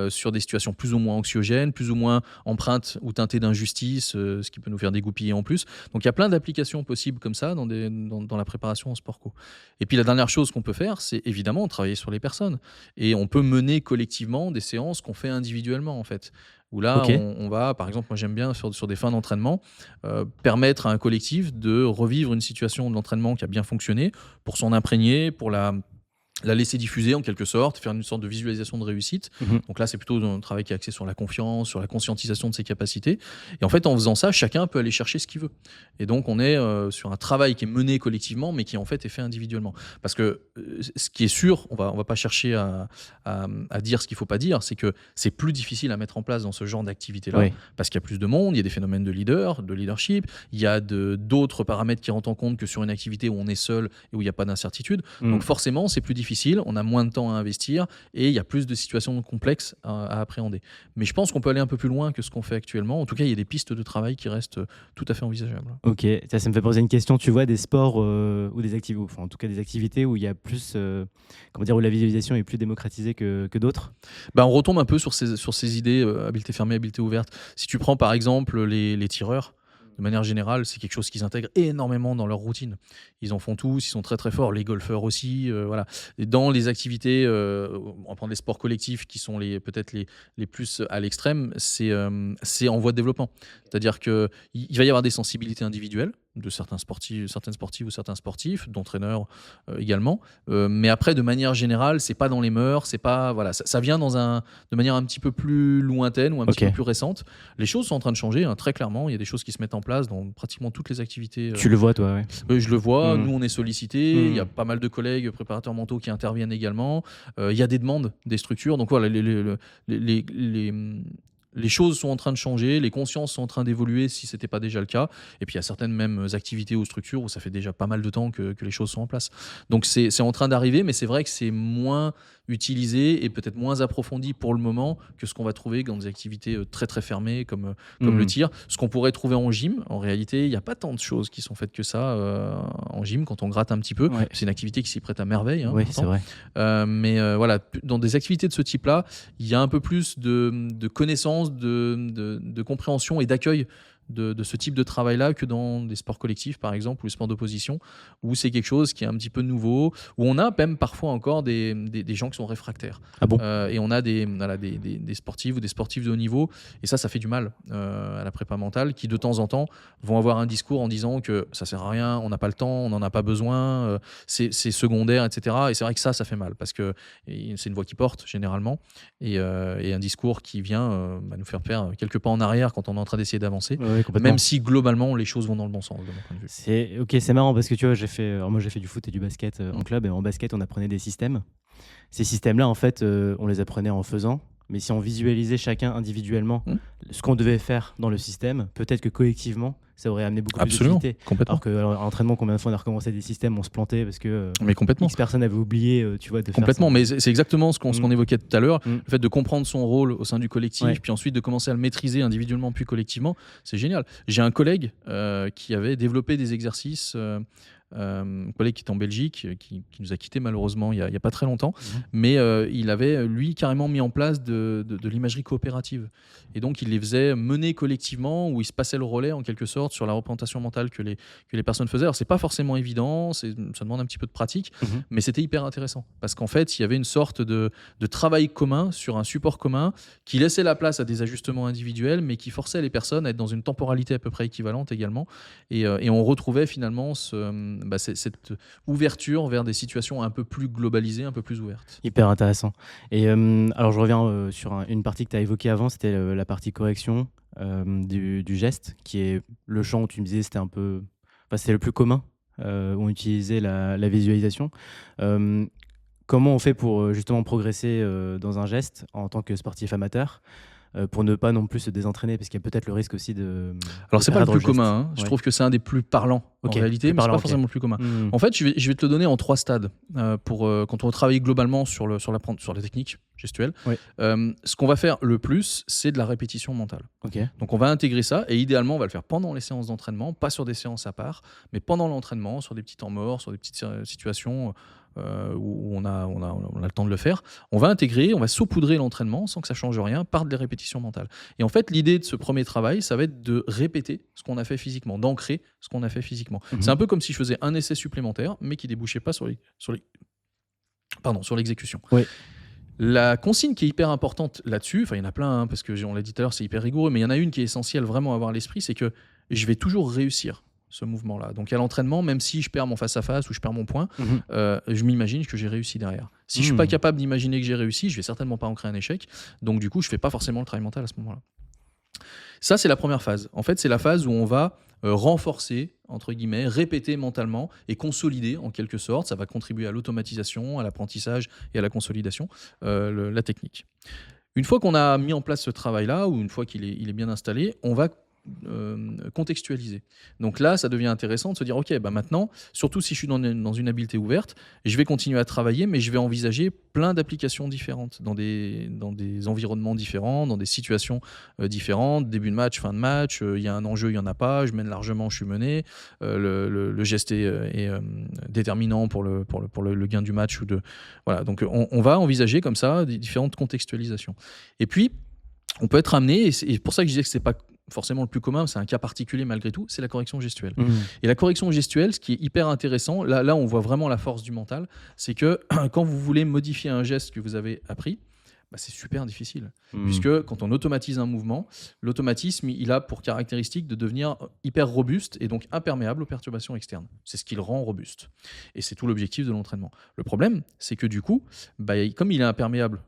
sur des situations plus ou moins anxiogènes, plus ou moins empreintes ou teintées d'injustice, ce qui peut nous faire dégoupiller en plus. Donc il y a plein d'applications possibles comme ça dans la préparation en sport co. Et puis la dernière chose qu'on peut faire, c'est évidemment travailler sur les personnes. Et on peut mener collectivement des séances qu'on fait individuellement, en fait. Où là, Ok. on va, par exemple, moi j'aime bien sur des fins d'entraînement, permettre à un collectif de revivre une situation de l'entraînement qui a bien fonctionné pour s'en imprégner, pour la laisser diffuser en quelque sorte, faire une sorte de visualisation de réussite. Mhm. Donc là, c'est plutôt un travail qui est axé sur la confiance, sur la conscientisation de ses capacités. Et en fait, en faisant ça, chacun peut aller chercher ce qu'il veut. Et donc, on est sur un travail qui est mené collectivement, mais qui en fait est fait individuellement. Parce que ce qui est sûr, on va pas chercher à dire ce qu'il faut pas dire, c'est que c'est plus difficile à mettre en place dans ce genre d'activité-là, Oui. parce qu'il y a plus de monde, il y a des phénomènes de leadership, il y a d'autres paramètres qui rentrent en compte que sur une activité où on est seul et où il n'y a pas d'incertitude. Donc forcément, c'est plus difficile, on a moins de temps à investir et il y a plus de situations complexes à appréhender. Mais je pense qu'on peut aller un peu plus loin que ce qu'on fait actuellement. En tout cas, il y a des pistes de travail qui restent tout à fait envisageables. Ok, ça me fait poser une question. Tu vois des sports ou des activités, enfin en tout cas des activités où il y a plus, comment dire, où la visualisation est plus démocratisée que d'autres? On retombe un peu sur ces idées, habileté fermée, habileté ouverte. Si tu prends par exemple les tireurs, de manière générale, c'est quelque chose qu'ils intègrent énormément dans leur routine. Ils en font tous, ils sont très très forts. Les golfeurs aussi, voilà. Et dans les activités, on va prendre les sports collectifs qui sont peut-être les plus à l'extrême, c'est en voie de développement. C'est-à-dire qu'il va y avoir des sensibilités individuelles de certaines sportives ou certains sportifs, d'entraîneurs également. Mais après, de manière générale, c'est pas dans les mœurs, c'est pas, voilà, ça vient de manière un petit peu plus lointaine ou un petit peu plus récente. Les choses sont en train de changer, hein, très clairement. Il y a des choses qui se mettent en place dans pratiquement toutes les activités. Tu le vois, toi, ouais. Je le vois, Mm. nous on est sollicités, il y a Mm. pas mal de collègues préparateurs mentaux qui interviennent également. Il y a des demandes des structures. Donc voilà, les choses sont en train de changer, les consciences sont en train d'évoluer si ce n'était pas déjà le cas. Et puis il y a certaines mêmes activités ou structures où ça fait déjà pas mal de temps que les choses sont en place. Donc c'est en train d'arriver, mais c'est vrai que c'est moins utilisé et peut-être moins approfondi pour le moment que ce qu'on va trouver dans des activités très très fermées comme le tir. Ce qu'on pourrait trouver en gym, en réalité, il n'y a pas tant de choses qui sont faites que ça en gym quand on gratte un petit peu. Ouais. C'est une activité qui s'y prête à merveille. Oui, c'est vrai. Mais voilà, dans des activités de ce type-là, il y a un peu plus de connaissances, de compréhension et d'accueil de ce type de travail-là que dans des sports collectifs, par exemple, ou les sports d'opposition, où c'est quelque chose qui est un petit peu nouveau, où on a même parfois encore des gens qui sont réfractaires. Ah bon? Et on a des sportifs ou des sportifs de haut niveau, et ça fait du mal à la prépa mentale, qui de temps en temps vont avoir un discours en disant que ça sert à rien, on n'a pas le temps, on n'en a pas besoin, c'est secondaire, etc. Et c'est vrai que ça fait mal, parce que c'est une voix qui porte, généralement, et un discours qui vient nous faire perdre quelques pas en arrière quand on est en train d'essayer d'avancer. Ouais, complètement. Même si globalement les choses vont dans le bon sens de mon point de vue. C'est marrant parce que tu vois, moi j'ai fait du foot et du basket en club, et en basket on apprenait des systèmes. Ces systèmes-là, en fait, on les apprenait en faisant. Mais si on visualisait chacun individuellement ce qu'on devait faire dans le système, peut-être que collectivement, ça aurait amené beaucoup plus d'utilité. Complètement. Alors qu'à l'entraînement, combien de fois on a recommencé des systèmes, on se plantait parce que mais complètement. X personnes avaient oublié de faire ça. Complètement, mais c'est exactement ce qu'on évoquait tout à l'heure, Mm. le fait de comprendre son rôle au sein du collectif, Ouais. puis ensuite de commencer à le maîtriser individuellement puis collectivement, c'est génial. J'ai un collègue qui avait développé des exercices collègue qui était en Belgique, qui nous a quittés malheureusement il y a pas très longtemps. Mmh. Mais il avait, lui, carrément mis en place de l'imagerie coopérative. Et donc, il les faisait mener collectivement, où il se passait le relais, en quelque sorte, sur la représentation mentale que les personnes faisaient. Alors, c'est pas forcément évident, ça demande un petit peu de pratique, Mmh. mais c'était hyper intéressant. Parce qu'en fait, il y avait une sorte de travail commun sur un support commun qui laissait la place à des ajustements individuels, mais qui forçait les personnes à être dans une temporalité à peu près équivalente également. Et on retrouvait finalement cette ouverture vers des situations un peu plus globalisées, un peu plus ouvertes. Hyper intéressant. Et alors je reviens sur une partie que tu as évoquée avant, c'était la partie correction du geste, qui est le champ où tu me disais c'était un peu, enfin, c'était le plus commun, où on utilisait la visualisation. Euh, Comment on fait pour justement progresser dans un geste en tant que sportif amateur, pour ne pas non plus se désentraîner, parce qu'il y a peut-être le risque aussi Alors, de c'est pas le perdre plus le geste. commun, hein. Je Ouais. trouve que c'est un des plus parlants Ok, en réalité, plus mais c'est parlant, pas ok. forcément le plus commun. Hmm. En fait, je vais te le donner en 3 stades quand on travaille globalement sur la technique gestuelle. Ouais. Ce qu'on va faire le plus, c'est de la répétition mentale. Ok. Donc, on va intégrer ça et idéalement, on va le faire pendant les séances d'entraînement, pas sur des séances à part, mais pendant l'entraînement, sur des petits temps morts, sur des petites situations où on a le temps de le faire. On va intégrer, on va saupoudrer l'entraînement sans que ça change rien par des répétitions mentales. Et en fait, l'idée de ce premier travail, ça va être de répéter ce qu'on a fait physiquement, d'ancrer ce qu'on a fait physiquement. Mhm. C'est un peu comme si je faisais un essai supplémentaire, mais qui débouchait pas sur l'exécution. Oui. La consigne qui est hyper importante là-dessus, enfin il y en a plein, hein, parce que on l'a dit tout à l'heure, c'est hyper rigoureux, mais il y en a une qui est essentielle vraiment à avoir à l'esprit, c'est que je vais toujours réussir ce mouvement-là. Donc à l'entraînement, même si je perds mon face-à-face ou je perds mon point, Mhm. je m'imagine que j'ai réussi derrière. Si je suis pas capable d'imaginer que j'ai réussi, je vais certainement pas ancrer un échec. Donc du coup, je fais pas forcément le travail mental à ce moment-là. Ça, c'est la première phase. En fait, c'est la phase où on va renforcer, entre guillemets, répéter mentalement et consolider en quelque sorte. Ça va contribuer à l'automatisation, à l'apprentissage et à la consolidation, la technique. Une fois qu'on a mis en place ce travail-là, ou une fois qu'il est bien installé, on va contextualiser. Donc là, ça devient intéressant de se dire, ok, bah maintenant, surtout si je suis dans une habileté ouverte, je vais continuer à travailler, mais je vais envisager plein d'applications différentes, dans des environnements différents, dans des situations différentes, début de match, fin de match, il y a un enjeu, il n'y en a pas, je mène largement, je suis mené, le geste est déterminant pour le gain du match. Voilà, donc on va envisager comme ça des différentes contextualisations. Et puis, on peut être amené, et c'est pour ça que je disais que c'est pas forcément le plus commun, c'est un cas particulier malgré tout, c'est la correction gestuelle. Mhm. Et la correction gestuelle, ce qui est hyper intéressant, là on voit vraiment la force du mental, c'est que quand vous voulez modifier un geste que vous avez appris, bah, c'est super difficile. Mhm. Puisque quand on automatise un mouvement, l'automatisme, il a pour caractéristique de devenir hyper robuste et donc imperméable aux perturbations externes. C'est ce qui le rend robuste. Et c'est tout l'objectif de l'entraînement. Le problème, c'est que du coup, bah, comme il est imperméable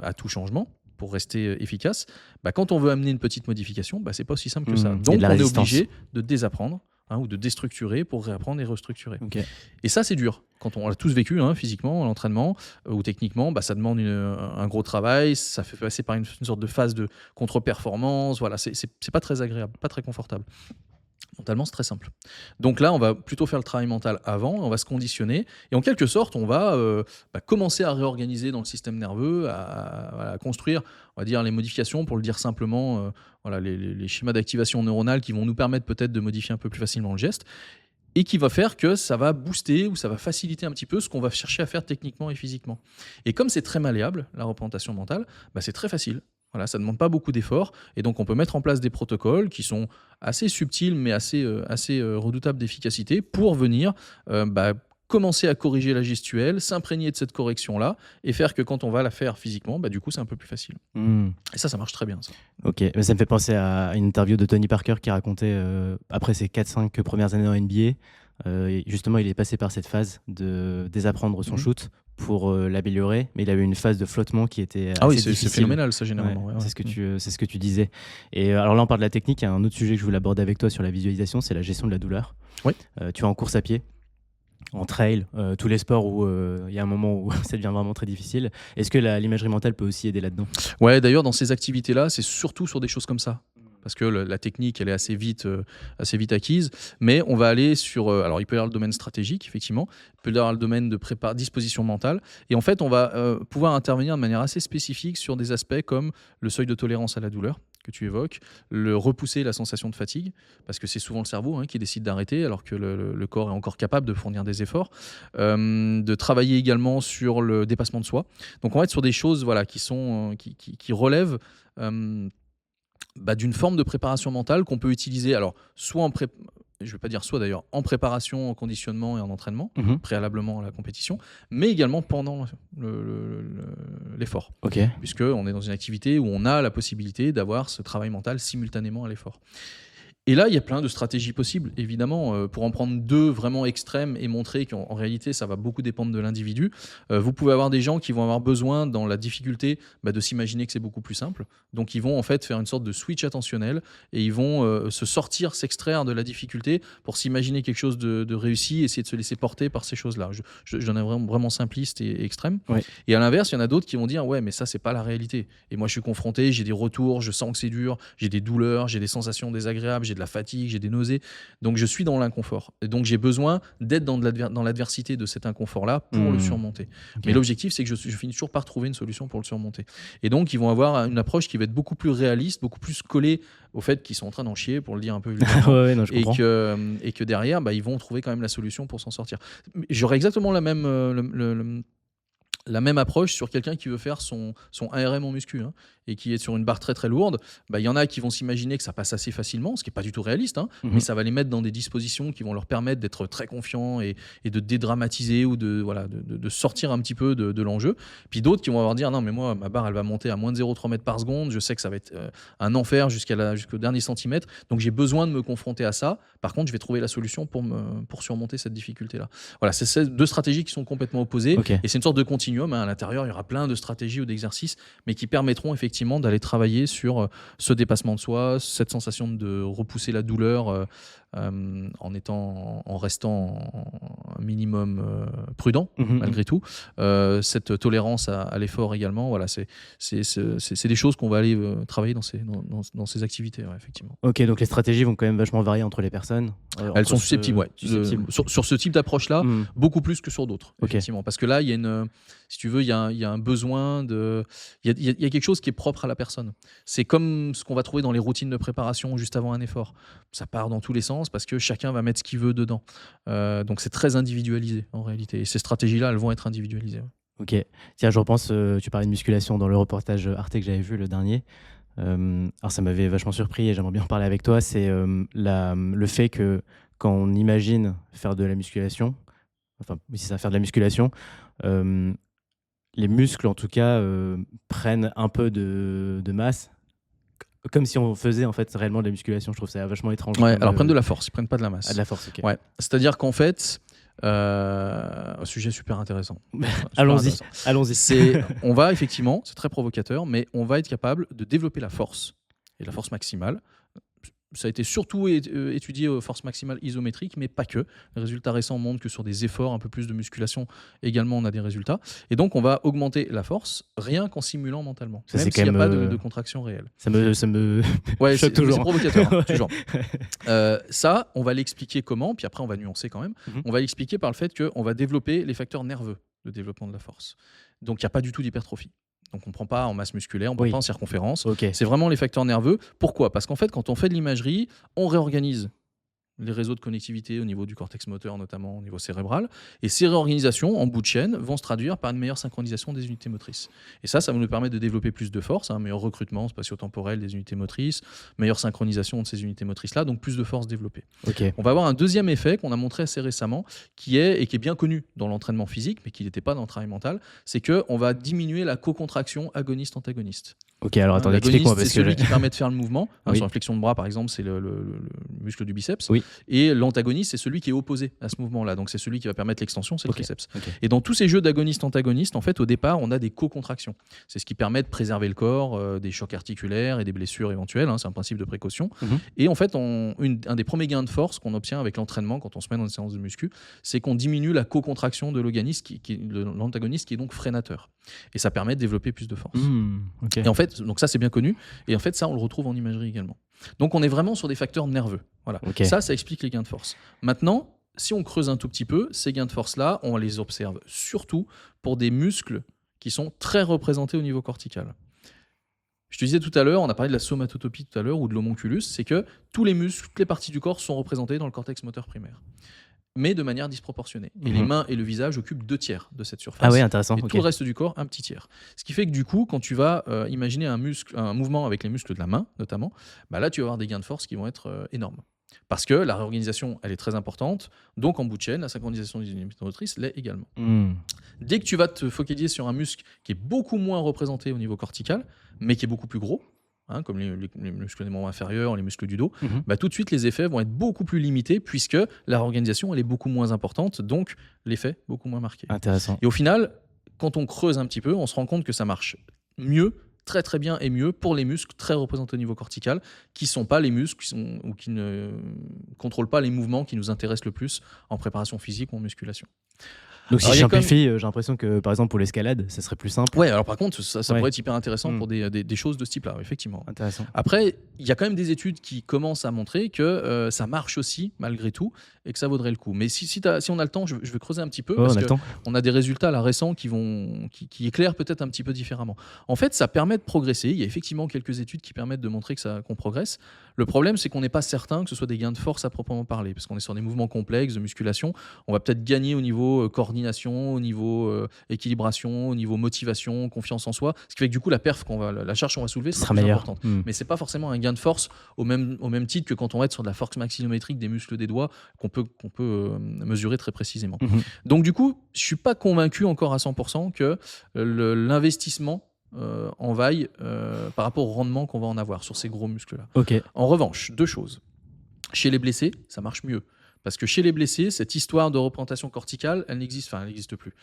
à tout changement, pour rester efficace, bah, quand on veut amener une petite modification, bah, c'est pas aussi simple que ça. Il y a Donc de la on est résistance. obligé de désapprendre ou de déstructurer pour réapprendre et restructurer. Ok. Et ça, c'est dur. Quand on l'a tous vécu, physiquement, à l'entraînement ou techniquement, bah, ça demande un gros travail, ça fait passer par une sorte de phase de contre-performance. Voilà, c'est pas très agréable, pas très confortable. Mentalement, c'est très simple. Donc là, on va plutôt faire le travail mental avant, on va se conditionner, et en quelque sorte, on va commencer à réorganiser dans le système nerveux, à construire, on va dire, les modifications, pour le dire simplement, les schémas d'activation neuronale qui vont nous permettre peut-être de modifier un peu plus facilement le geste, et qui va faire que ça va booster ou ça va faciliter un petit peu ce qu'on va chercher à faire techniquement et physiquement. Et comme c'est très malléable, la représentation mentale, bah, c'est très facile. Voilà, ça ne demande pas beaucoup d'efforts, et donc on peut mettre en place des protocoles qui sont assez subtils mais assez redoutables d'efficacité pour venir commencer à corriger la gestuelle, s'imprégner de cette correction-là et faire que quand on va la faire physiquement, bah, du coup c'est un peu plus facile. Mhm. Et ça marche très bien. Ça. Ok, mais ça me fait penser à une interview de Tony Parker qui racontait, après ses 4-5 premières années en NBA, justement il est passé par cette phase de désapprendre son shoot pour l'améliorer, mais il avait une phase de flottement qui était assez c'est difficile. phénoménal ça généralement. Ouais, c'est ce que tu disais. Et alors là on parle de la technique, il y a un autre sujet que je voulais aborder avec toi sur la visualisation, c'est la gestion de la douleur. Oui. Tu es en course à pied, en trail, tous les sports où il y a un moment où ça devient vraiment très difficile. Est-ce que l'imagerie mentale peut aussi aider là-dedans ? Ouais, d'ailleurs, dans ces activités-là, c'est surtout sur des choses comme ça. Parce que la technique, elle est assez vite acquise. Mais on va aller sur... alors, il peut y avoir le domaine stratégique, effectivement. Il peut y avoir le domaine de disposition mentale. Et en fait, on va pouvoir intervenir de manière assez spécifique sur des aspects comme le seuil de tolérance à la douleur, que tu évoques, le repousser la sensation de fatigue, parce que c'est souvent le cerveau qui décide d'arrêter, alors que le corps est encore capable de fournir des efforts. De travailler également sur le dépassement de soi. Donc on va être sur des choses qui relèvent d'une forme de préparation mentale qu'on peut utiliser, alors soit je ne vais pas dire soit d'ailleurs, en préparation, en conditionnement et en entraînement, préalablement à la compétition, mais également pendant l'effort. Ok. Puisqu'on est dans une activité où on a la possibilité d'avoir ce travail mental simultanément à l'effort. Et là, il y a plein de stratégies possibles, évidemment. Pour en prendre deux vraiment extrêmes et montrer qu'en réalité, ça va beaucoup dépendre de l'individu. Vous pouvez avoir des gens qui vont avoir besoin, dans la difficulté, de s'imaginer que c'est beaucoup plus simple. Donc, ils vont en fait faire une sorte de switch attentionnel et ils vont s'extraire de la difficulté pour s'imaginer quelque chose de réussi, essayer de se laisser porter par ces choses-là. J'en ai vraiment simpliste et extrême. Ouais. Et à l'inverse, il y en a d'autres qui vont dire « Ouais, mais ça, c'est pas la réalité. Et moi, je suis confronté, j'ai des retours, je sens que c'est dur, j'ai des douleurs, j'ai des sensations désagréables, j'ai de la fatigue, j'ai des nausées, donc je suis dans l'inconfort. Et donc j'ai besoin d'être dans l'adversité de cet inconfort-là pour le surmonter. Okay. Mais l'objectif, c'est que je finis toujours par trouver une solution pour le surmonter. Et donc ils vont avoir une approche qui va être beaucoup plus réaliste, beaucoup plus collée au fait qu'ils sont en train d'en chier, pour le dire un peu vulgairement, ouais, non, je comprends. Et que derrière, ils vont trouver quand même la solution pour s'en sortir. J'aurais exactement la même approche sur quelqu'un qui veut faire son ARM en muscu et qui est sur une barre très très lourde. Il y en a qui vont s'imaginer que ça passe assez facilement, ce qui n'est pas du tout réaliste, mais ça va les mettre dans des dispositions qui vont leur permettre d'être très confiants et de dédramatiser ou de sortir un petit peu de l'enjeu. Puis d'autres qui vont dire non mais moi ma barre elle va monter à moins de 0,3 mètres par seconde, je sais que ça va être un enfer jusqu'au dernier centimètre, donc j'ai besoin de me confronter à ça. Par contre je vais trouver la solution pour surmonter cette difficulté là. Voilà, c'est ces deux stratégies qui sont complètement opposées. Okay. Et c'est une sorte de continuum. À l'intérieur il y aura plein de stratégies ou d'exercices, mais qui permettront effectivement d'aller travailler sur ce dépassement de soi, cette sensation de repousser la douleur en restant un minimum prudent malgré tout, cette tolérance à l'effort également. Voilà, c'est des choses qu'on va aller travailler dans ces activités, effectivement. Ok, donc les stratégies vont quand même vachement varier entre les personnes. Elles sont susceptibles, sur ce type d'approche-là, beaucoup plus que sur d'autres, effectivement. Parce que là, il y a si tu veux, il y a un besoin il y a quelque chose qui est propre à la personne. C'est comme ce qu'on va trouver dans les routines de préparation juste avant un effort. Ça part dans tous les sens parce que chacun va mettre ce qu'il veut dedans. Donc c'est très individualisé en réalité. Et ces stratégies-là, elles vont être individualisées. Ok. Tiens, je repense, tu parlais de musculation dans le reportage Arte que j'avais vu, le dernier. Alors ça m'avait vachement surpris et j'aimerais bien en parler avec toi. C'est le fait que quand on imagine faire de la musculation, enfin oui, c'est ça, faire de la musculation, les muscles en tout cas prennent un peu de masse, comme si on faisait en fait réellement de la musculation. Je trouve ça vachement étrange. Ouais, alors prennent de la force, ils prennent pas de la masse. Ah, de la force, ok. Ouais, c'est-à-dire qu'en fait, un sujet super intéressant. Allons-y. On va effectivement, c'est très provocateur, mais on va être capable de développer la force et la force maximale. Ça a été surtout étudié aux forces maximales isométriques, mais pas que. Les résultats récents montrent que sur des efforts, un peu plus de musculation, également, on a des résultats. Et donc, on va augmenter la force rien qu'en simulant mentalement, ça, même s'il n'y a pas de contraction réelle. Ça me ouais, choque toujours. C'est provocateur, toujours. Ça, on va l'expliquer comment, puis après, on va nuancer quand même. On va l'expliquer par le fait qu'on va développer les facteurs nerveux de développement de la force. Donc, il n'y a pas du tout d'hypertrophie. Donc on ne prend pas en masse musculaire, on ne prend pas en circonférence. Okay. C'est vraiment les facteurs nerveux. Pourquoi ? Parce qu'en fait, quand on fait de l'imagerie, on réorganise les réseaux de connectivité au niveau du cortex moteur, notamment au niveau cérébral. Et ces réorganisations, en bout de chaîne, vont se traduire par une meilleure synchronisation des unités motrices. Et ça va nous permettre de développer plus de force, un meilleur recrutement spatio-temporel des unités motrices, meilleure synchronisation de ces unités motrices-là, donc plus de force développée. Okay. On va avoir un deuxième effet qu'on a montré assez récemment, qui est bien connu dans l'entraînement physique, mais qui n'était pas dans le travail mental, c'est qu'on va diminuer la co-contraction agoniste-antagoniste. Ok, alors attendez, explique-moi. C'est celui qui permet de faire le mouvement. Sur la flexion de bras, par exemple, c'est le muscle du biceps. Oui. Et l'antagoniste, c'est celui qui est opposé à ce mouvement-là. Donc, c'est celui qui va permettre l'extension, c'est le triceps. Et dans tous ces jeux d'agoniste-antagoniste, en fait, au départ, on a des co-contractions. C'est ce qui permet de préserver le corps des chocs articulaires et des blessures éventuelles. C'est un principe de précaution. Et en fait, un des premiers gains de force qu'on obtient avec l'entraînement, quand on se met dans une séance de muscu, c'est qu'on diminue la co-contraction de l'antagoniste, qui est donc freinateur. Et ça permet de développer plus de force. Et en fait, donc ça, c'est bien connu. Et en fait, ça, on le retrouve en imagerie également. Donc, on est vraiment sur des facteurs nerveux. Voilà. Ça explique les gains de force. Maintenant, si on creuse un tout petit peu, ces gains de force-là, on les observe surtout pour des muscles qui sont très représentés au niveau cortical. Je te disais tout à l'heure, on a parlé de la somatotopie tout à l'heure ou de l'homonculus, c'est que tous les muscles, toutes les parties du corps sont représentées dans le cortex moteur primaire, mais de manière disproportionnée. Et les mains et le visage occupent 2 tiers de cette surface. Ah ouais, intéressant. Et tout le reste du corps, un petit tiers. Ce qui fait que du coup, quand tu vas imaginer un mouvement avec les muscles de la main, notamment, bah là, tu vas avoir des gains de force qui vont être énormes. Parce que la réorganisation, elle est très importante. Donc, en bout de chaîne, la synchronisation des unités motrices l'est également. Dès que tu vas te focaliser sur un muscle qui est beaucoup moins représenté au niveau cortical, mais qui est beaucoup plus gros, comme les muscles des membres inférieurs, les muscles du dos, bah, tout de suite, les effets vont être beaucoup plus limités puisque la réorganisation, elle est beaucoup moins importante. Donc, l'effet beaucoup moins marqué. Intéressant. Et au final, quand on creuse un petit peu, on se rend compte que ça marche mieux, très très bien et mieux pour les muscles très représentés au niveau cortical, qui ne sont pas les muscles ou qui ne contrôlent pas les mouvements qui nous intéressent le plus en préparation physique ou en musculation. Donc si je simplifie, j'ai l'impression que par exemple pour l'escalade, ça serait plus simple. Ouais, alors par contre, ça pourrait être hyper intéressant pour des choses de ce type-là, effectivement. Intéressant. Après, il y a quand même des études qui commencent à montrer que ça marche aussi, malgré tout, et que ça vaudrait le coup. Mais si on a le temps, je vais creuser un petit peu, parce qu'on a des résultats là, récents qui éclairent peut-être un petit peu différemment. En fait, ça permet de progresser. Il y a effectivement quelques études qui permettent de montrer qu'on progresse. Le problème, c'est qu'on n'est pas certain que ce soit des gains de force à proprement parler, parce qu'on est sur des mouvements complexes de musculation. On va peut-être gagner au niveau coordination, au niveau équilibration, au niveau motivation, confiance en soi, ce qui fait que du coup la charge qu'on va soulever sera plus importante. Mais c'est pas forcément un gain de force au même titre que quand on va être sur de la force maxillométrique des muscles des doigts qu'on peut mesurer très précisément. Donc du coup, je suis pas convaincu encore à 100% que l'investissement en vaille par rapport au rendement qu'on va en avoir sur ces gros muscles-là. En revanche, 2 choses. Chez les blessés, ça marche mieux. Parce que chez les blessés, cette histoire de représentation corticale, elle n'existe plus.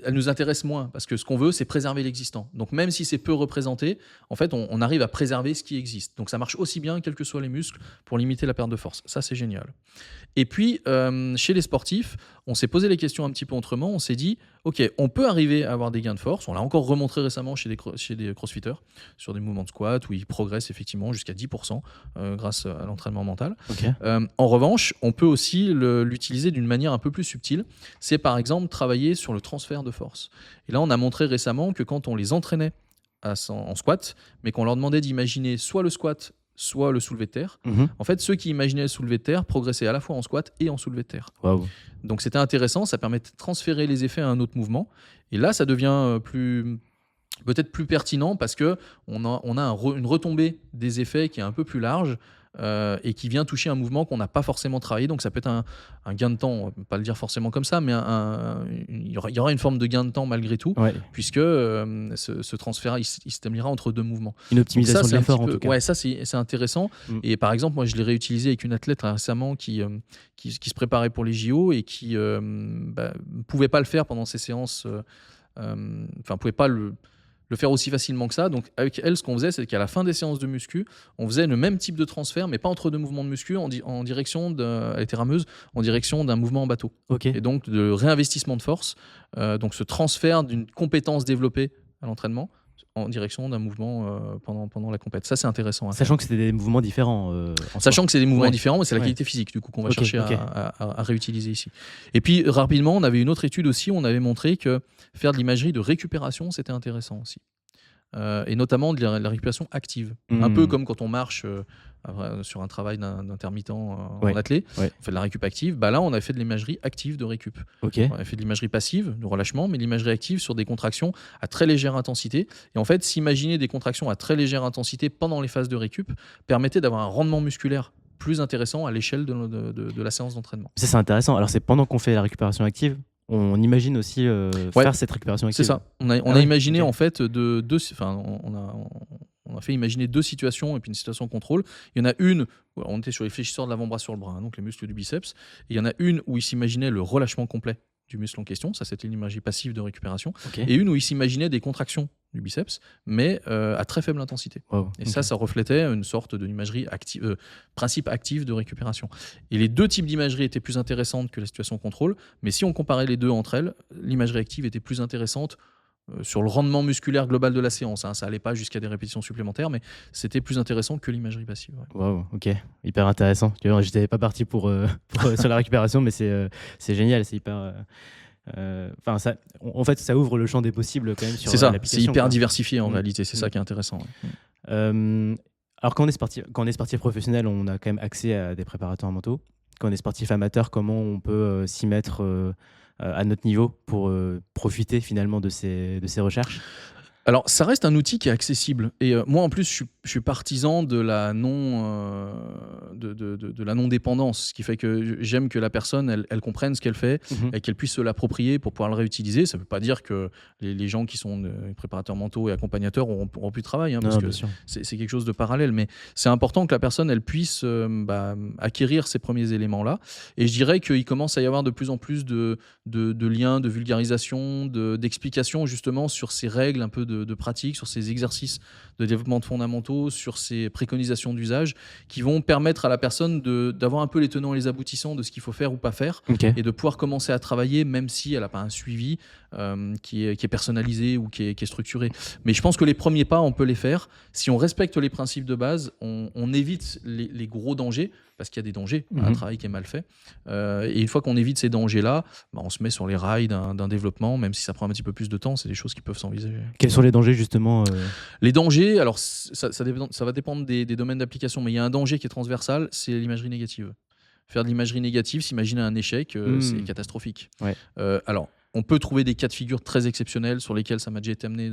Elle nous intéresse moins, parce que ce qu'on veut, c'est préserver l'existant. Donc même si c'est peu représenté, en fait, on arrive à préserver ce qui existe. Donc ça marche aussi bien, quels que soient les muscles, pour limiter la perte de force. Ça, c'est génial. Et puis, chez les sportifs, on s'est posé les questions un petit peu autrement. On s'est dit, OK, on peut arriver à avoir des gains de force. On l'a encore remontré récemment chez des crossfitters, sur des mouvements de squat, où ils progressent effectivement jusqu'à 10% grâce à l'entraînement mental. En revanche, on peut aussi l'utiliser d'une manière un peu plus subtile. C'est par exemple travailler sur le transfert de force. Et là, on a montré récemment que quand on les entraînait en squat, mais qu'on leur demandait d'imaginer soit le squat, soit le soulevé de terre, en fait, ceux qui imaginaient le soulevé de terre progressaient à la fois en squat et en soulevé de terre. Donc c'était intéressant, ça permet de transférer les effets à un autre mouvement. Et là, ça devient peut-être plus pertinent parce qu'on a une retombée des effets qui est un peu plus large et qui vient toucher un mouvement qu'on n'a pas forcément travaillé. Donc ça peut être un gain de temps, on ne va pas le dire forcément comme ça, mais il y aura une forme de gain de temps malgré tout, puisque ce transfert, il s'établira entre 2 mouvements. Une optimisation de l'effort en tout cas. Ouais, ça c'est intéressant. Et par exemple, moi je l'ai réutilisé avec une athlète récemment qui se préparait pour les JO et qui ne pouvait pas le faire pendant ses séances, pouvait pas le faire aussi facilement que ça. Donc avec elle, ce qu'on faisait, c'est qu'à la fin des séances de muscu, on faisait le même type de transfert, mais pas entre 2 mouvements de muscu, en direction elle était rameuse, en direction d'un mouvement en bateau. Et donc de réinvestissement de force, donc ce transfert d'une compétence développée à l'entraînement en direction d'un mouvement pendant la compète. Ça, c'est intéressant. Sachant que c'était des mouvements différents. Sachant que c'est des mouvements différents, mais c'est la qualité physique du coup qu'on va chercher à réutiliser ici. Et puis rapidement, on avait une autre étude aussi où on avait montré que faire de l'imagerie de récupération, c'était intéressant aussi. Et notamment de la récupération active. Un peu comme quand on marche sur un travail d'intermittent en athlée, on fait de la récup active. Là, on a fait de l'imagerie active de récup. On a fait de l'imagerie passive, de relâchement, mais l'imagerie active sur des contractions à très légère intensité. Et en fait, s'imaginer des contractions à très légère intensité pendant les phases de récup permettait d'avoir un rendement musculaire plus intéressant à l'échelle de la séance d'entraînement. Ça, c'est intéressant. Alors, c'est pendant qu'on fait la récupération active, on imagine aussi faire cette récupération active. C'est ça. On a imaginé en fait on a fait imaginer 2 situations et puis une situation contrôle. Il y en a une, on était sur les fléchisseurs de l'avant-bras sur le bras, donc les muscles du biceps. Et il y en a une où il s'imaginait le relâchement complet du muscle en question, ça c'était une imagerie passive de récupération. Et une où il s'imaginait des contractions du biceps, mais à très faible intensité. Et ça reflétait une sorte d'imagerie active, principe actif de récupération. Et les 2 types d'imagerie étaient plus intéressantes que la situation contrôle, mais si on comparait les 2 entre elles, l'imagerie active était plus intéressante sur le rendement musculaire global de la séance. Ça n'allait pas jusqu'à des répétitions supplémentaires, mais c'était plus intéressant que l'imagerie passive. Ok, hyper intéressant. J'étais pas parti pour sur la récupération, mais c'est génial, c'est hyper... en fait, ça ouvre le champ des possibles quand même sur c'est ça, l'application. c'est hyper diversifié en réalité, c'est ça qui est intéressant. Hem, alors quand on est sportif professionnel, on a quand même accès à des préparateurs mentaux. Quand on est sportif amateur, comment on peut, s'y mettre, à notre niveau pour, profiter finalement de ces recherches? Alors, ça reste un outil qui est accessible et moi, en plus, je suis partisan de la de la non-dépendance. Ce qui fait que j'aime que la personne, elle comprenne ce qu'elle fait Mmh. et qu'elle puisse se l'approprier pour pouvoir le réutiliser. Ça ne veut pas dire que les gens qui sont, préparateurs mentaux et accompagnateurs auront plus de travail, hein, parce Non, bien que sûr. c'est quelque chose de parallèle. Mais c'est important que la personne, elle puisse, acquérir ces premiers éléments-là et je dirais qu'il commence à y avoir de plus en plus de liens, de vulgarisation, d'explications justement sur ces règles un peu de pratique, sur ces exercices de développement de fondamentaux, sur ces préconisations d'usage qui vont permettre à la personne d'avoir un peu les tenants et les aboutissants de ce qu'il faut faire ou pas faire OK. et de pouvoir commencer à travailler même si elle n'a pas un suivi qui est personnalisé ou qui est structuré. Mais je pense que les premiers pas, on peut les faire. Si on respecte les principes de base, on évite les gros dangers parce qu'il y a des dangers à un Mmh. travail qui est mal fait. Et une fois qu'on évite ces dangers-là, on se met sur les rails d'un développement, même si ça prend un petit peu plus de temps, c'est des choses qui peuvent s'envisager. Quels sont les dangers justement, Les dangers, alors ça va dépendre des domaines d'application, mais il y a un danger qui est transversal, c'est l'imagerie négative. Faire de l'imagerie négative, s'imaginer un échec, c'est Mmh. catastrophique. Ouais. Alors, on peut trouver des cas de figure très exceptionnels sur lesquels ça m'a déjà été amené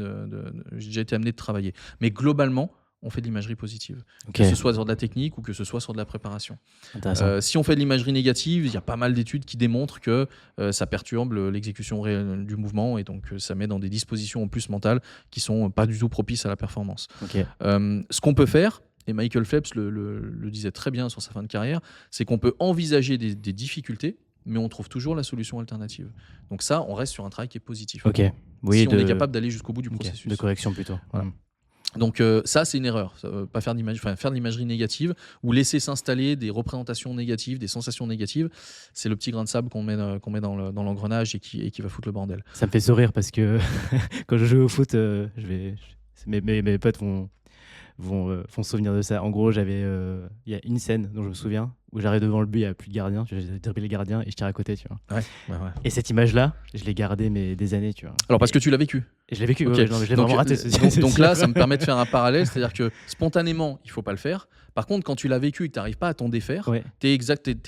j'ai déjà été amené de travailler. Mais globalement, on fait de l'imagerie positive, que OK, ce soit sur de la technique ou que ce soit sur de la préparation. intéressant. Si on fait de l'imagerie négative, il y a pas mal d'études qui démontrent que ça perturbe l'exécution réelle du mouvement et donc ça met dans des dispositions en plus mentales qui sont pas du tout propices à la performance. OK. Ce qu'on peut faire, et Michael Phelps le disait très bien sur sa fin de carrière, c'est qu'on peut envisager des difficultés, mais on trouve toujours la solution alternative. Donc ça, on reste sur un travail qui est positif. OK. Oui, Si on est capable d'aller jusqu'au bout du OK, processus. de correction plutôt. Voilà. Mmh. Donc ça, c'est une erreur. Pas faire faire de l'imagerie négative ou laisser s'installer des représentations négatives, des sensations négatives. C'est le petit grain de sable qu'on met dans l'engrenage et qui va foutre le bordel. Ça me fait sourire parce que quand je joue au foot, mes potes font souvenir de ça. En gros, il y a une scène dont je me souviens où j'arrive devant le but, il y a plus de gardien, tu vois? J'ai dribblé le gardien et je tire à côté, tu vois? Ouais, ouais, ouais. Et cette image-là, je l'ai gardée mais des années, tu vois? Alors parce que tu l'as vécu. Et je l'ai vécu, ouais, Ok. ouais, non, mais je l'ai Donc, vraiment raté donc là, ça me permet de faire un parallèle, c'est-à-dire que spontanément, il faut pas le faire. Par contre, quand tu l'as vécu et que tu n'arrives pas à t'en défaire, Ouais. tu es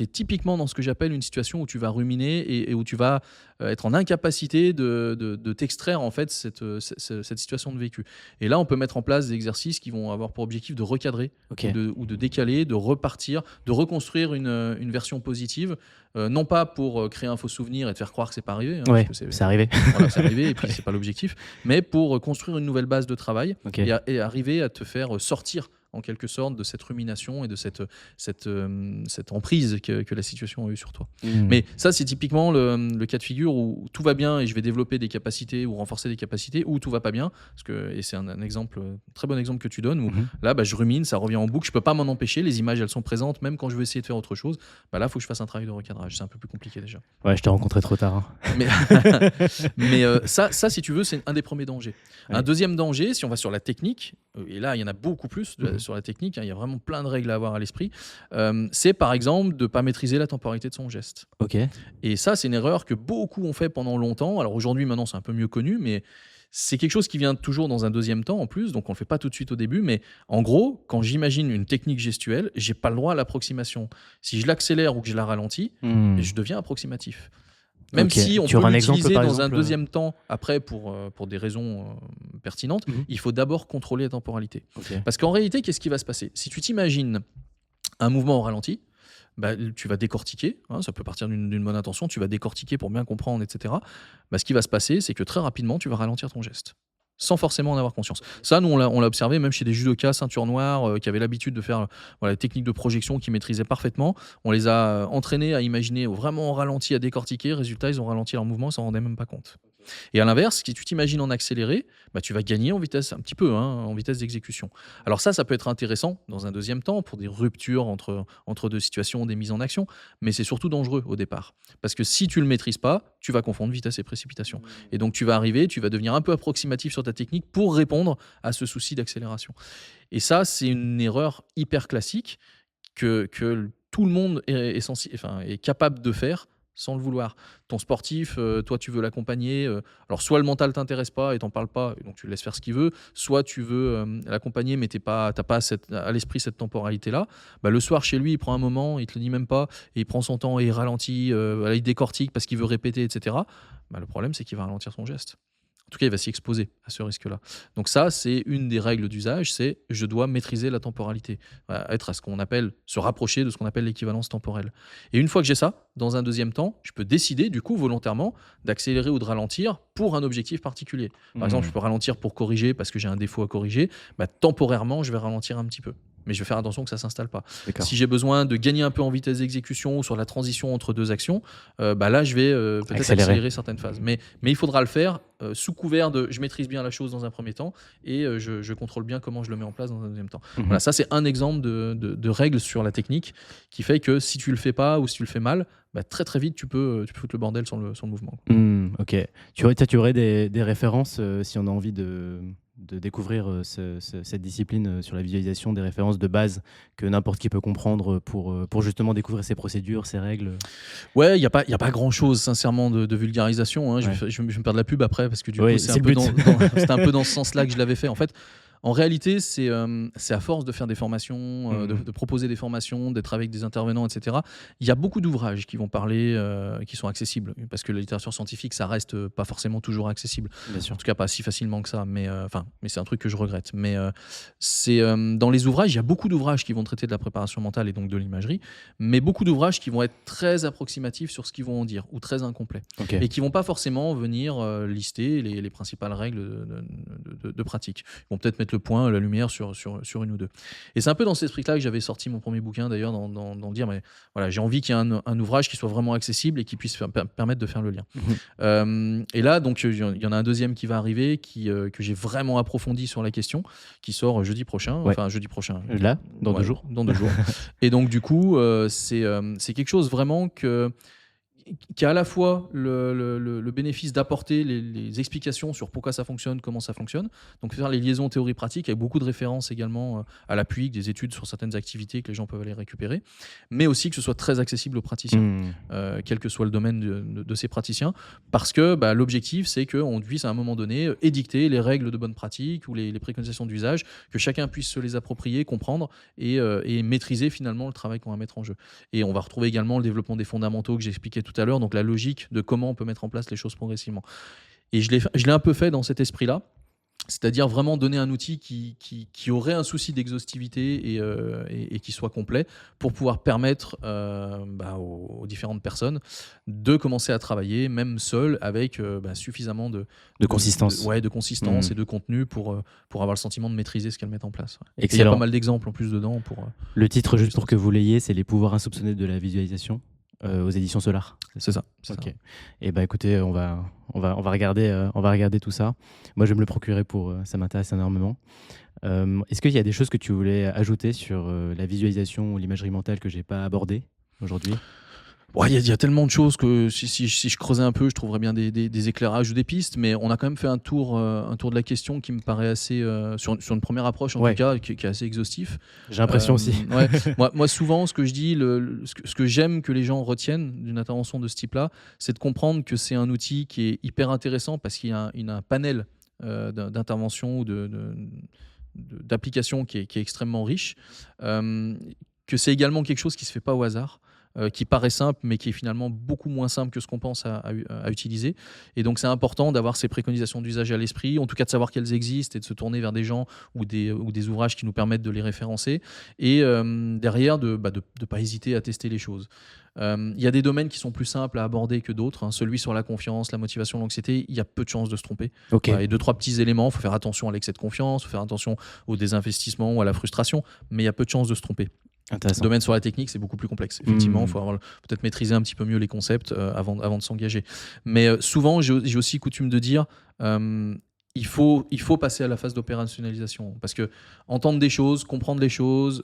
typiquement dans ce que j'appelle une situation où tu vas ruminer et où tu vas être en incapacité de t'extraire en fait cette situation de vécu. Et là, on peut mettre en place des exercices qui vont avoir pour objectif de recadrer OK. ou de décaler, de repartir, de reconstruire une version positive, non pas pour créer un faux souvenir et te faire croire que c'est pas arrivé, hein, Ouais, parce que c'est arrivé. voilà, c'est arrivé et puis c'est pas l'objectif, mais pour construire une nouvelle base de travail OK. et arriver à te faire sortir en quelque sorte de cette rumination et de cette emprise que la situation a eue sur toi. Mmh. Mais ça, c'est typiquement le cas de figure où tout va bien et je vais développer des capacités ou renforcer des capacités, ou tout va pas bien, et c'est un exemple, très bon exemple que tu donnes, où Mmh. là, je rumine, ça revient en boucle, je peux pas m'en empêcher, les images, elles sont présentes, même quand je veux essayer de faire autre chose, là, il faut que je fasse un travail de recadrage, c'est un peu plus compliqué déjà. Ouais, je t'ai rencontré trop tard, hein. Mais, mais ça, si tu veux, c'est un des premiers dangers. Ouais. Un deuxième danger, si on va sur la technique, et là, il y en a beaucoup plus Mhm. sur la technique, hein, il y a vraiment plein de règles à avoir à l'esprit, c'est par exemple de ne pas maîtriser la temporalité de son geste. OK. Et ça, c'est une erreur que beaucoup ont fait pendant longtemps. Alors aujourd'hui, maintenant, c'est un peu mieux connu, mais c'est quelque chose qui vient toujours dans un deuxième temps en plus, donc on ne le fait pas tout de suite au début. Mais en gros, quand j'imagine une technique gestuelle, j'ai pas le droit à l'approximation. Si je l'accélère ou que je la ralentis, Mmh. je deviens approximatif. Même OK. si on Tu peut auras un exemple, l'utiliser par dans un exemple, deuxième temps après pour des raisons pertinentes, Mmh. il faut d'abord contrôler la temporalité. OK. Parce qu'en réalité, qu'est-ce qui va se passer? Si tu t'imagines un mouvement au ralenti, tu vas décortiquer, hein, ça peut partir d'une bonne intention, tu vas décortiquer pour bien comprendre, etc. Ce qui va se passer, c'est que très rapidement, tu vas ralentir ton geste, sans forcément en avoir conscience. Ça, nous, on l'a observé même chez des judokas ceinture noire qui avaient l'habitude de faire voilà, des techniques de projection qu'ils maîtrisaient parfaitement. On les a entraînés à imaginer vraiment en ralenti, à décortiquer. Résultat, ils ont ralenti leur mouvement, ils s'en rendaient même pas compte. Et à l'inverse, si tu t'imagines en accéléré, tu vas gagner en vitesse un petit peu, hein, en vitesse d'exécution. Alors ça peut être intéressant dans un deuxième temps pour des ruptures entre deux situations, des mises en action, mais c'est surtout dangereux au départ. Parce que si tu le maîtrises pas, tu vas confondre vitesse et précipitation. Et donc tu vas devenir un peu approximatif sur ta technique pour répondre à ce souci d'accélération. Et ça, c'est une erreur hyper classique que tout le monde est capable de faire, sans le vouloir. Ton sportif, toi, tu veux l'accompagner. Alors, soit le mental t'intéresse pas et t'en parles pas, et donc tu le laisses faire ce qu'il veut. Soit tu veux l'accompagner, mais t'as pas à l'esprit cette temporalité-là. Bah, le soir, chez lui, il prend un moment, il te le dit même pas, et il prend son temps et il ralentit, voilà, il décortique parce qu'il veut répéter, etc. Bah, le problème, c'est qu'il va ralentir son geste. En tout cas, il va s'y exposer à ce risque-là. Donc ça, c'est une des règles d'usage, c'est je dois maîtriser la temporalité, être à ce qu'on appelle, se rapprocher de ce qu'on appelle l'équivalence temporelle. Et une fois que j'ai ça, dans un deuxième temps, je peux décider du coup volontairement d'accélérer ou de ralentir pour un objectif particulier. Par exemple, je peux ralentir pour corriger parce que j'ai un défaut à corriger. Bah, temporairement, je vais ralentir un petit peu. Mais je vais faire attention que ça ne s'installe pas. D'accord. Si j'ai besoin de gagner un peu en vitesse d'exécution ou sur la transition entre deux actions, bah là, je vais peut-être accélérer certaines phases. Mais il faudra le faire sous couvert de je maîtrise bien la chose dans un premier temps et je contrôle bien comment je le mets en place dans un deuxième temps. Voilà, ça, c'est un exemple de règle sur la technique qui fait que si tu le fais pas ou si tu le fais mal, bah, très très vite, tu peux foutre le bordel sur le mouvement. Ok. Tu aurais des références si on a envie de découvrir cette discipline sur la visualisation, des références de base que n'importe qui peut comprendre pour justement découvrir ces procédures, ces règles? Ouais, il y a pas grand-chose sincèrement de vulgarisation, hein. Je vais me faire de la pub après parce que du coup, Oui, c'est c'est un le peu but. c'était un peu dans ce sens-là que je l'avais fait. En fait, en réalité, c'est à force de faire des formations, de proposer des formations, d'être avec des intervenants, etc. Il y a beaucoup d'ouvrages qui vont parler, qui sont accessibles, parce que la littérature scientifique, ça reste pas forcément toujours accessible. Bien sûr. En tout cas, pas si facilement que ça. Mais c'est un truc que je regrette. Mais c'est dans les ouvrages, il y a beaucoup d'ouvrages qui vont traiter de la préparation mentale et donc de l'imagerie, mais beaucoup d'ouvrages qui vont être très approximatifs sur ce qu'ils vont en dire ou très incomplets Ok. et qui vont pas forcément venir lister les principales règles de pratique. Ils vont peut-être mettre le point, la lumière sur une ou deux. Et c'est un peu dans cet esprit-là que j'avais sorti mon premier bouquin d'ailleurs, dans dire, mais voilà, j'ai envie qu'il y ait un ouvrage qui soit vraiment accessible et qui puisse permettre de faire le lien. Et là, donc, il y en a un deuxième qui va arriver, que j'ai vraiment approfondi sur la question, qui sort jeudi prochain. Ouais. Enfin, jeudi prochain. Là, dans 2 jours. Dans 2 jours. Et donc, du coup, c'est quelque chose vraiment qui a à la fois le bénéfice d'apporter les explications sur pourquoi ça fonctionne, comment ça fonctionne, donc faire les liaisons théorie-pratique avec beaucoup de références également à l'appui, des études sur certaines activités que les gens peuvent aller récupérer, mais aussi que ce soit très accessible aux praticiens, quel que soit le domaine de ces praticiens, parce que l'objectif, c'est qu'on puisse à un moment donné édicter les règles de bonne pratique ou les préconisations d'usage, que chacun puisse se les approprier, comprendre et maîtriser finalement le travail qu'on va mettre en jeu. Et on va retrouver également le développement des fondamentaux que j'expliquais tout à l'heure, donc la logique de comment on peut mettre en place les choses progressivement. Et je l'ai un peu fait dans cet esprit-là, c'est-à-dire vraiment donner un outil qui aurait un souci d'exhaustivité et qui soit complet pour pouvoir permettre aux différentes personnes de commencer à travailler, même seul, avec suffisamment de consistance. de consistance et de contenu pour avoir le sentiment de maîtriser ce qu'elles mettent en place. Ouais. Excellent. Et il y a pas mal d'exemples en plus dedans. Le titre, juste pour que vous l'ayez, c'est Les pouvoirs insoupçonnés de la visualisation, aux éditions Solar. C'est ça. Ok. Et écoutez, on va regarder tout ça. Moi, je vais me le procurer ça m'intéresse énormément. Est-ce qu'il y a des choses que tu voulais ajouter sur la visualisation ou l'imagerie mentale que j'ai pas abordées aujourd'hui? Il y a tellement de choses que si je creusais un peu, je trouverais bien des éclairages ou des pistes, mais on a quand même fait un tour de la question qui me paraît assez, sur une première approche en tout cas, qui est assez exhaustif. J'ai l'impression aussi. Ouais. Moi, souvent, ce que je dis, ce que j'aime que les gens retiennent d'une intervention de ce type-là, c'est de comprendre que c'est un outil qui est hyper intéressant parce qu'il y a un panel d'interventions ou d'applications qui est extrêmement riche, que c'est également quelque chose qui ne se fait pas au hasard. Qui paraît simple, mais qui est finalement beaucoup moins simple que ce qu'on pense à utiliser. Et donc, c'est important d'avoir ces préconisations d'usage à l'esprit, en tout cas de savoir qu'elles existent et de se tourner vers des gens ou des ouvrages qui nous permettent de les référencer. Et derrière, de pas hésiter à tester les choses. Il y a des domaines qui sont plus simples à aborder que d'autres. Celui sur la confiance, la motivation, l'anxiété, il y a peu de chances de se tromper. Okay. Et 2-3 petits éléments, il faut faire attention à l'excès de confiance, il faut faire attention au désinvestissement ou à la frustration, mais il y a peu de chances de se tromper. Le domaine sur la technique, c'est beaucoup plus complexe. Effectivement, il faut peut-être maîtriser un petit peu mieux les concepts avant de s'engager. Mais souvent, j'ai aussi coutume de dire il faut passer à la phase d'opérationnalisation parce que entendre des choses, comprendre les choses,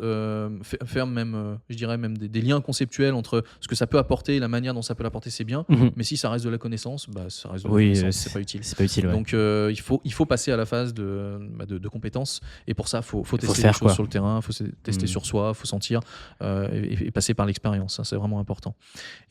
faire même, je dirais même des liens conceptuels entre ce que ça peut apporter et la manière dont ça peut l'apporter, c'est bien. Mhm. Mais si ça reste de la connaissance, bah, ça reste de la Oui, connaissance, c'est pas utile. C'est pas utile, ouais. Donc il faut passer à la phase de compétences et pour ça, faut tester les faire, choses quoi. sur le terrain, faut tester sur soi, faut sentir et passer par l'expérience. Ça, c'est vraiment important.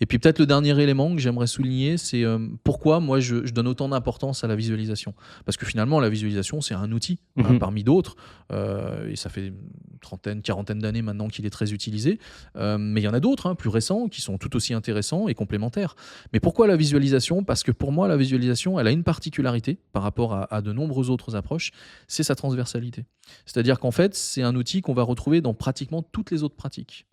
Et puis peut-être le dernier élément que j'aimerais souligner, c'est pourquoi moi je donne autant d'importance à la visualisation. Parce que finalement, la visualisation, c'est un outil parmi d'autres. Et ça fait une trentaine, quarantaine d'années maintenant qu'il est très utilisé. Mais il y en a d'autres, plus récents, qui sont tout aussi intéressants et complémentaires. Mais pourquoi la visualisation ? Parce que pour moi, la visualisation, elle a une particularité par rapport à de nombreuses autres approches, c'est sa transversalité. C'est-à-dire qu'en fait, c'est un outil qu'on va retrouver dans pratiquement toutes les autres pratiques.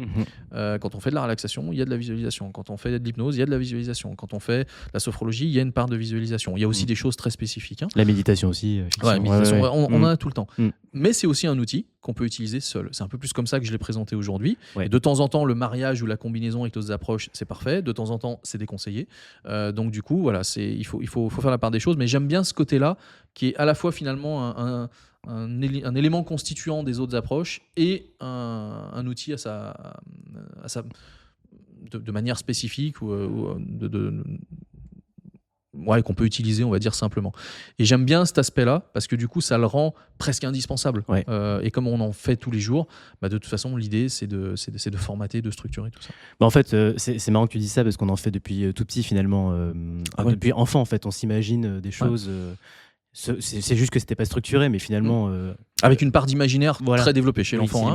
Quand on fait de la relaxation, il y a de la visualisation. Quand on fait de l'hypnose, il y a de la visualisation. Quand on fait de la sophrologie, il y a une part de visualisation. Il y a aussi des choses très spécifiques. La méditation aussi. Ouais, méditation, on en a tout le temps. Mm. Mais c'est aussi un outil qu'on peut utiliser seul. C'est un peu plus comme ça que je l'ai présenté aujourd'hui. Ouais. Et de temps en temps, le mariage ou la combinaison avec d'autres approches, c'est parfait. De temps en temps, c'est déconseillé. Donc du coup, voilà, il faut faire la part des choses. Mais j'aime bien ce côté-là, qui est à la fois finalement un élément constituant des autres approches et un outil de manière spécifique ou qu'on peut utiliser, on va dire simplement. Et j'aime bien cet aspect-là parce que du coup, ça le rend presque indispensable. Ouais. Et comme on en fait tous les jours, de toute façon, l'idée, c'est de formater, de structurer tout ça. En fait, c'est marrant que tu dises ça parce qu'on en fait depuis tout petit finalement. Depuis enfant, en fait, on s'imagine des choses. C'est juste que c'était pas structuré, mais finalement. Avec une part d'imaginaire très développée chez l'enfant.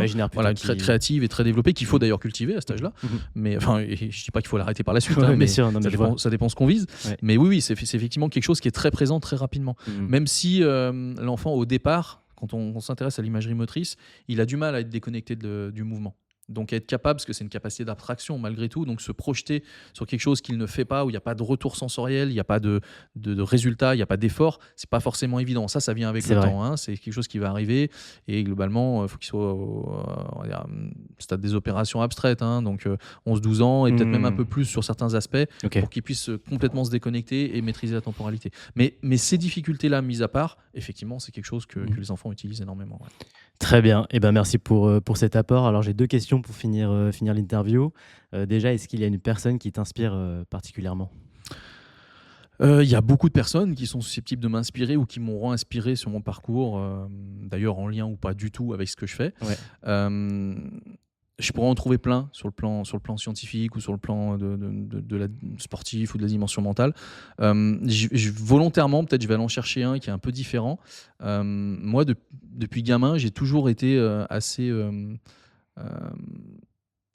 Très créative et très développée, qu'il faut d'ailleurs cultiver à cet âge-là. Mais enfin, je dis pas qu'il faut l'arrêter par la suite, mais ça dépend ce qu'on vise. Ouais. Mais oui, c'est effectivement quelque chose qui est très présent très rapidement. Même si l'enfant, au départ, quand on s'intéresse à l'imagerie motrice, il a du mal à être déconnecté du mouvement. Donc être capable, parce que c'est une capacité d'abstraction malgré tout, donc se projeter sur quelque chose qu'il ne fait pas, où il n'y a pas de retour sensoriel, il n'y a pas de résultat, il n'y a pas d'effort, c'est pas forcément évident. Ça vient avec le temps, c'est quelque chose qui va arriver, et globalement, il faut qu'il soit au stade des opérations abstraites, donc 11-12 ans, et peut-être même un peu plus sur certains aspects, pour qu'il puisse complètement se déconnecter et maîtriser la temporalité. Mais ces difficultés-là, mises à part, effectivement, c'est quelque chose que les enfants utilisent énormément. Ouais. Très bien, merci pour cet apport. Alors j'ai 2 questions pour finir l'interview. Déjà, est-ce qu'il y a une personne qui t'inspire particulièrement ? Il y a beaucoup de personnes qui sont susceptibles de m'inspirer ou qui m'auront inspiré sur mon parcours, d'ailleurs en lien ou pas du tout avec ce que je fais. Ouais. Je pourrais en trouver plein sur le plan scientifique ou sur le plan de la sportif ou de la dimension mentale. Volontairement, peut-être je vais aller en chercher un qui est un peu différent. Moi, depuis gamin, j'ai toujours été assez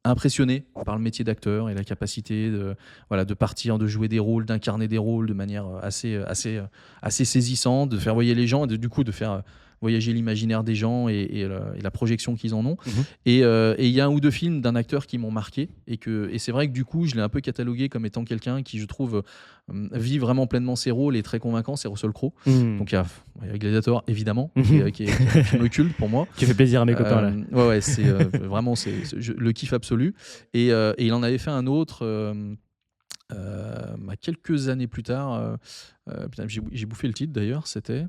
impressionné par le métier d'acteur et la capacité de partir, de jouer des rôles, d'incarner des rôles de manière assez saisissante, de faire voyager les gens et du coup de faire voyager l'imaginaire des gens et la projection qu'ils en ont. Et il y a un ou deux films d'un acteur qui m'ont marqué et c'est vrai que du coup je l'ai un peu catalogué comme étant quelqu'un qui, je trouve, vit vraiment pleinement ses rôles et est très convaincant. C'est Russell Crowe. Donc il y a Gladiator évidemment qui est un film culte pour moi, qui fait plaisir à mes copains là. Ouais, c'est vraiment le kiff absolu. Et il en avait fait un autre quelques années plus tard. J'ai bouffé le titre d'ailleurs. C'était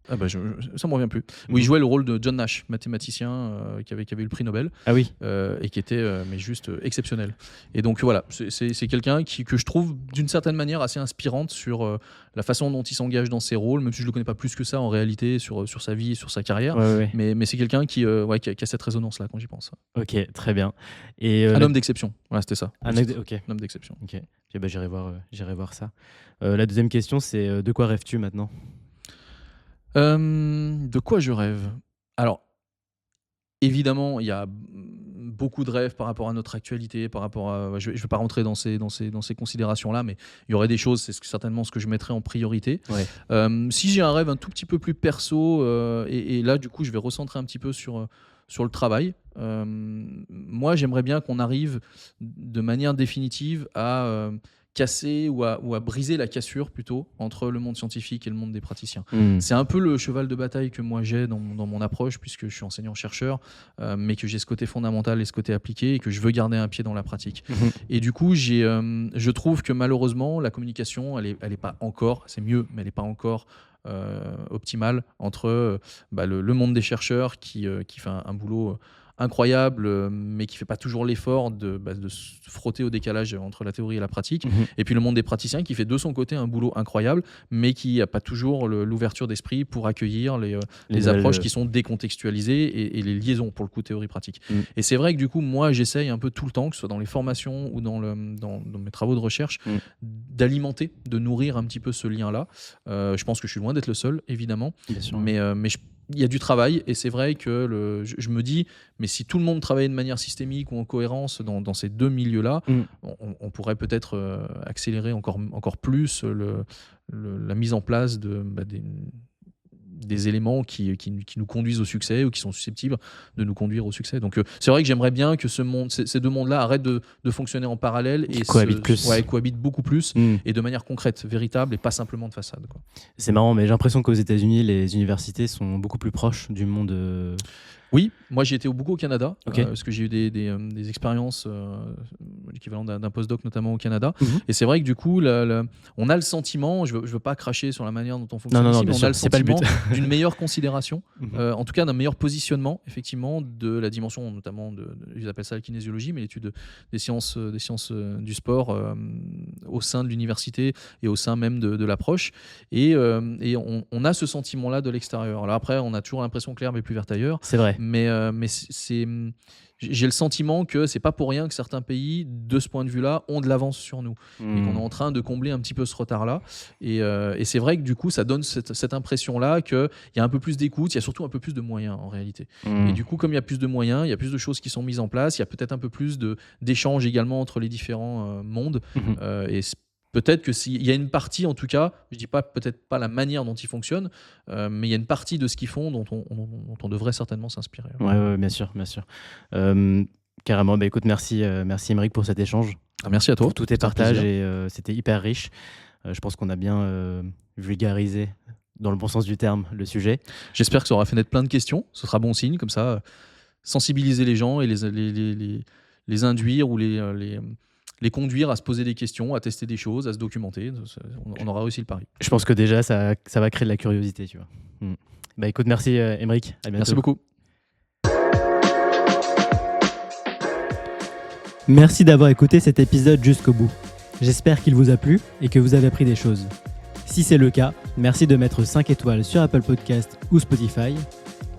ça me revient plus. Où il jouait le rôle de John Nash, mathématicien qui avait eu le prix Nobel. Ah oui. Et qui était mais juste exceptionnel. Et donc voilà, c'est quelqu'un que je trouve d'une certaine manière assez inspirante sur la façon dont il s'engage dans ses rôles, même si je le connais pas plus que ça en réalité sur sa vie et sur sa carrière. Ouais. Mais c'est quelqu'un qui a cette résonance là quand j'y pense. Ok, très bien. Et un homme d'exception. Voilà, c'était ça. Un homme d'exception. Ok. J'irai voir ça. La deuxième question, c'est de quoi rêves-tu maintenant ? De quoi je rêve ? Alors, évidemment, il y a beaucoup de rêves par rapport à notre actualité, par rapport à... Je ne vais pas rentrer dans ces considérations-là, mais il y aurait des choses, c'est certainement ce que je mettrais en priorité. Ouais. Si j'ai un rêve un tout petit peu plus perso, et là, du coup, je vais recentrer un petit peu sur le travail. Moi, j'aimerais bien qu'on arrive de manière définitive à casser ou à briser la cassure plutôt entre le monde scientifique et le monde des praticiens. Mmh. C'est un peu le cheval de bataille que moi j'ai dans mon approche, puisque je suis enseignant-chercheur, mais que j'ai ce côté fondamental et ce côté appliqué, et que je veux garder un pied dans la pratique. Mmh. Et du coup, je trouve que malheureusement, la communication, elle est pas encore, c'est mieux, mais elle n'est pas encore optimale entre le monde des chercheurs qui fait un boulot incroyable, mais qui fait pas toujours l'effort de se frotter au décalage entre la théorie et la pratique. Mmh. Et puis le monde des praticiens qui fait de son côté un boulot incroyable, mais qui n'a pas toujours l'ouverture d'esprit pour accueillir les approches qui sont décontextualisées et les liaisons pour le coup théorie-pratique. Mmh. Et c'est vrai que du coup, moi, j'essaye un peu tout le temps, que ce soit dans les formations ou dans mes travaux de recherche, d'alimenter, de nourrir un petit peu ce lien-là. Je pense que je suis loin d'être le seul, évidemment, Bien sûr. mais il y a du travail, et c'est vrai que je me dis, mais si tout le monde travaillait de manière systémique ou en cohérence dans ces deux milieux-là, on pourrait peut-être accélérer encore plus la mise en place des éléments qui nous conduisent au succès ou qui sont susceptibles de nous conduire au succès. Donc c'est vrai que j'aimerais bien que ces deux mondes-là arrêtent de fonctionner en parallèle et cohabitent beaucoup plus et de manière concrète, véritable, et pas simplement de façade, quoi. C'est marrant, mais j'ai l'impression qu'aux États-Unis, les universités sont beaucoup plus proches du monde. Oui, moi j'ai été beaucoup au Canada, Okay. parce que j'ai eu des expériences, l'équivalent d'un postdoc notamment au Canada. Et c'est vrai que du coup, on a le sentiment, je veux pas cracher sur la manière dont on fonctionne ici, mais on a le sentiment d'une meilleure considération, en tout cas d'un meilleur positionnement, effectivement, de la dimension, notamment ils appellent ça la kinésiologie, mais l'étude des sciences du sport au sein de l'université et au sein même de l'approche. Et on a ce sentiment-là de l'extérieur. Alors après, on a toujours l'impression que l'herbe est plus verte ailleurs. C'est vrai. Mais j'ai le sentiment que c'est pas pour rien que certains pays, de ce point de vue-là, ont de l'avance sur nous et qu'on est en train de combler un petit peu ce retard-là. Et c'est vrai que du coup, ça donne cette impression-là qu'il y a un peu plus d'écoute, il y a surtout un peu plus de moyens en réalité. Et du coup, comme il y a plus de moyens, il y a plus de choses qui sont mises en place, il y a peut-être un peu plus d'échanges également entre les différents mondes. Et peut-être que s'il y a une partie, en tout cas, je ne dis pas peut-être pas la manière dont ils fonctionnent, mais il y a une partie de ce qu'ils font dont on devrait certainement s'inspirer. Ouais, bien sûr. Carrément, écoute, merci Aymeric pour cet échange. Merci à toi. Pour tous tes partages, et c'était hyper riche. Je pense qu'on a bien vulgarisé, dans le bon sens du terme, le sujet. J'espère que ça aura fait naître plein de questions, ce sera bon signe, comme ça, sensibiliser les gens et les induire ou les conduire à se poser des questions, à tester des choses, à se documenter. On aura réussi le pari. Je pense que déjà, ça va créer de la curiosité, tu vois. Écoute, merci Aymeric. À bientôt. Merci beaucoup. Merci d'avoir écouté cet épisode jusqu'au bout. J'espère qu'il vous a plu et que vous avez appris des choses. Si c'est le cas, merci de mettre 5 étoiles sur Apple Podcast ou Spotify,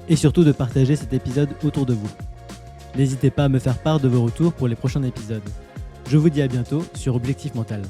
et surtout de partager cet épisode autour de vous. N'hésitez pas à me faire part de vos retours pour les prochains épisodes. Je vous dis à bientôt sur Objectif Mental.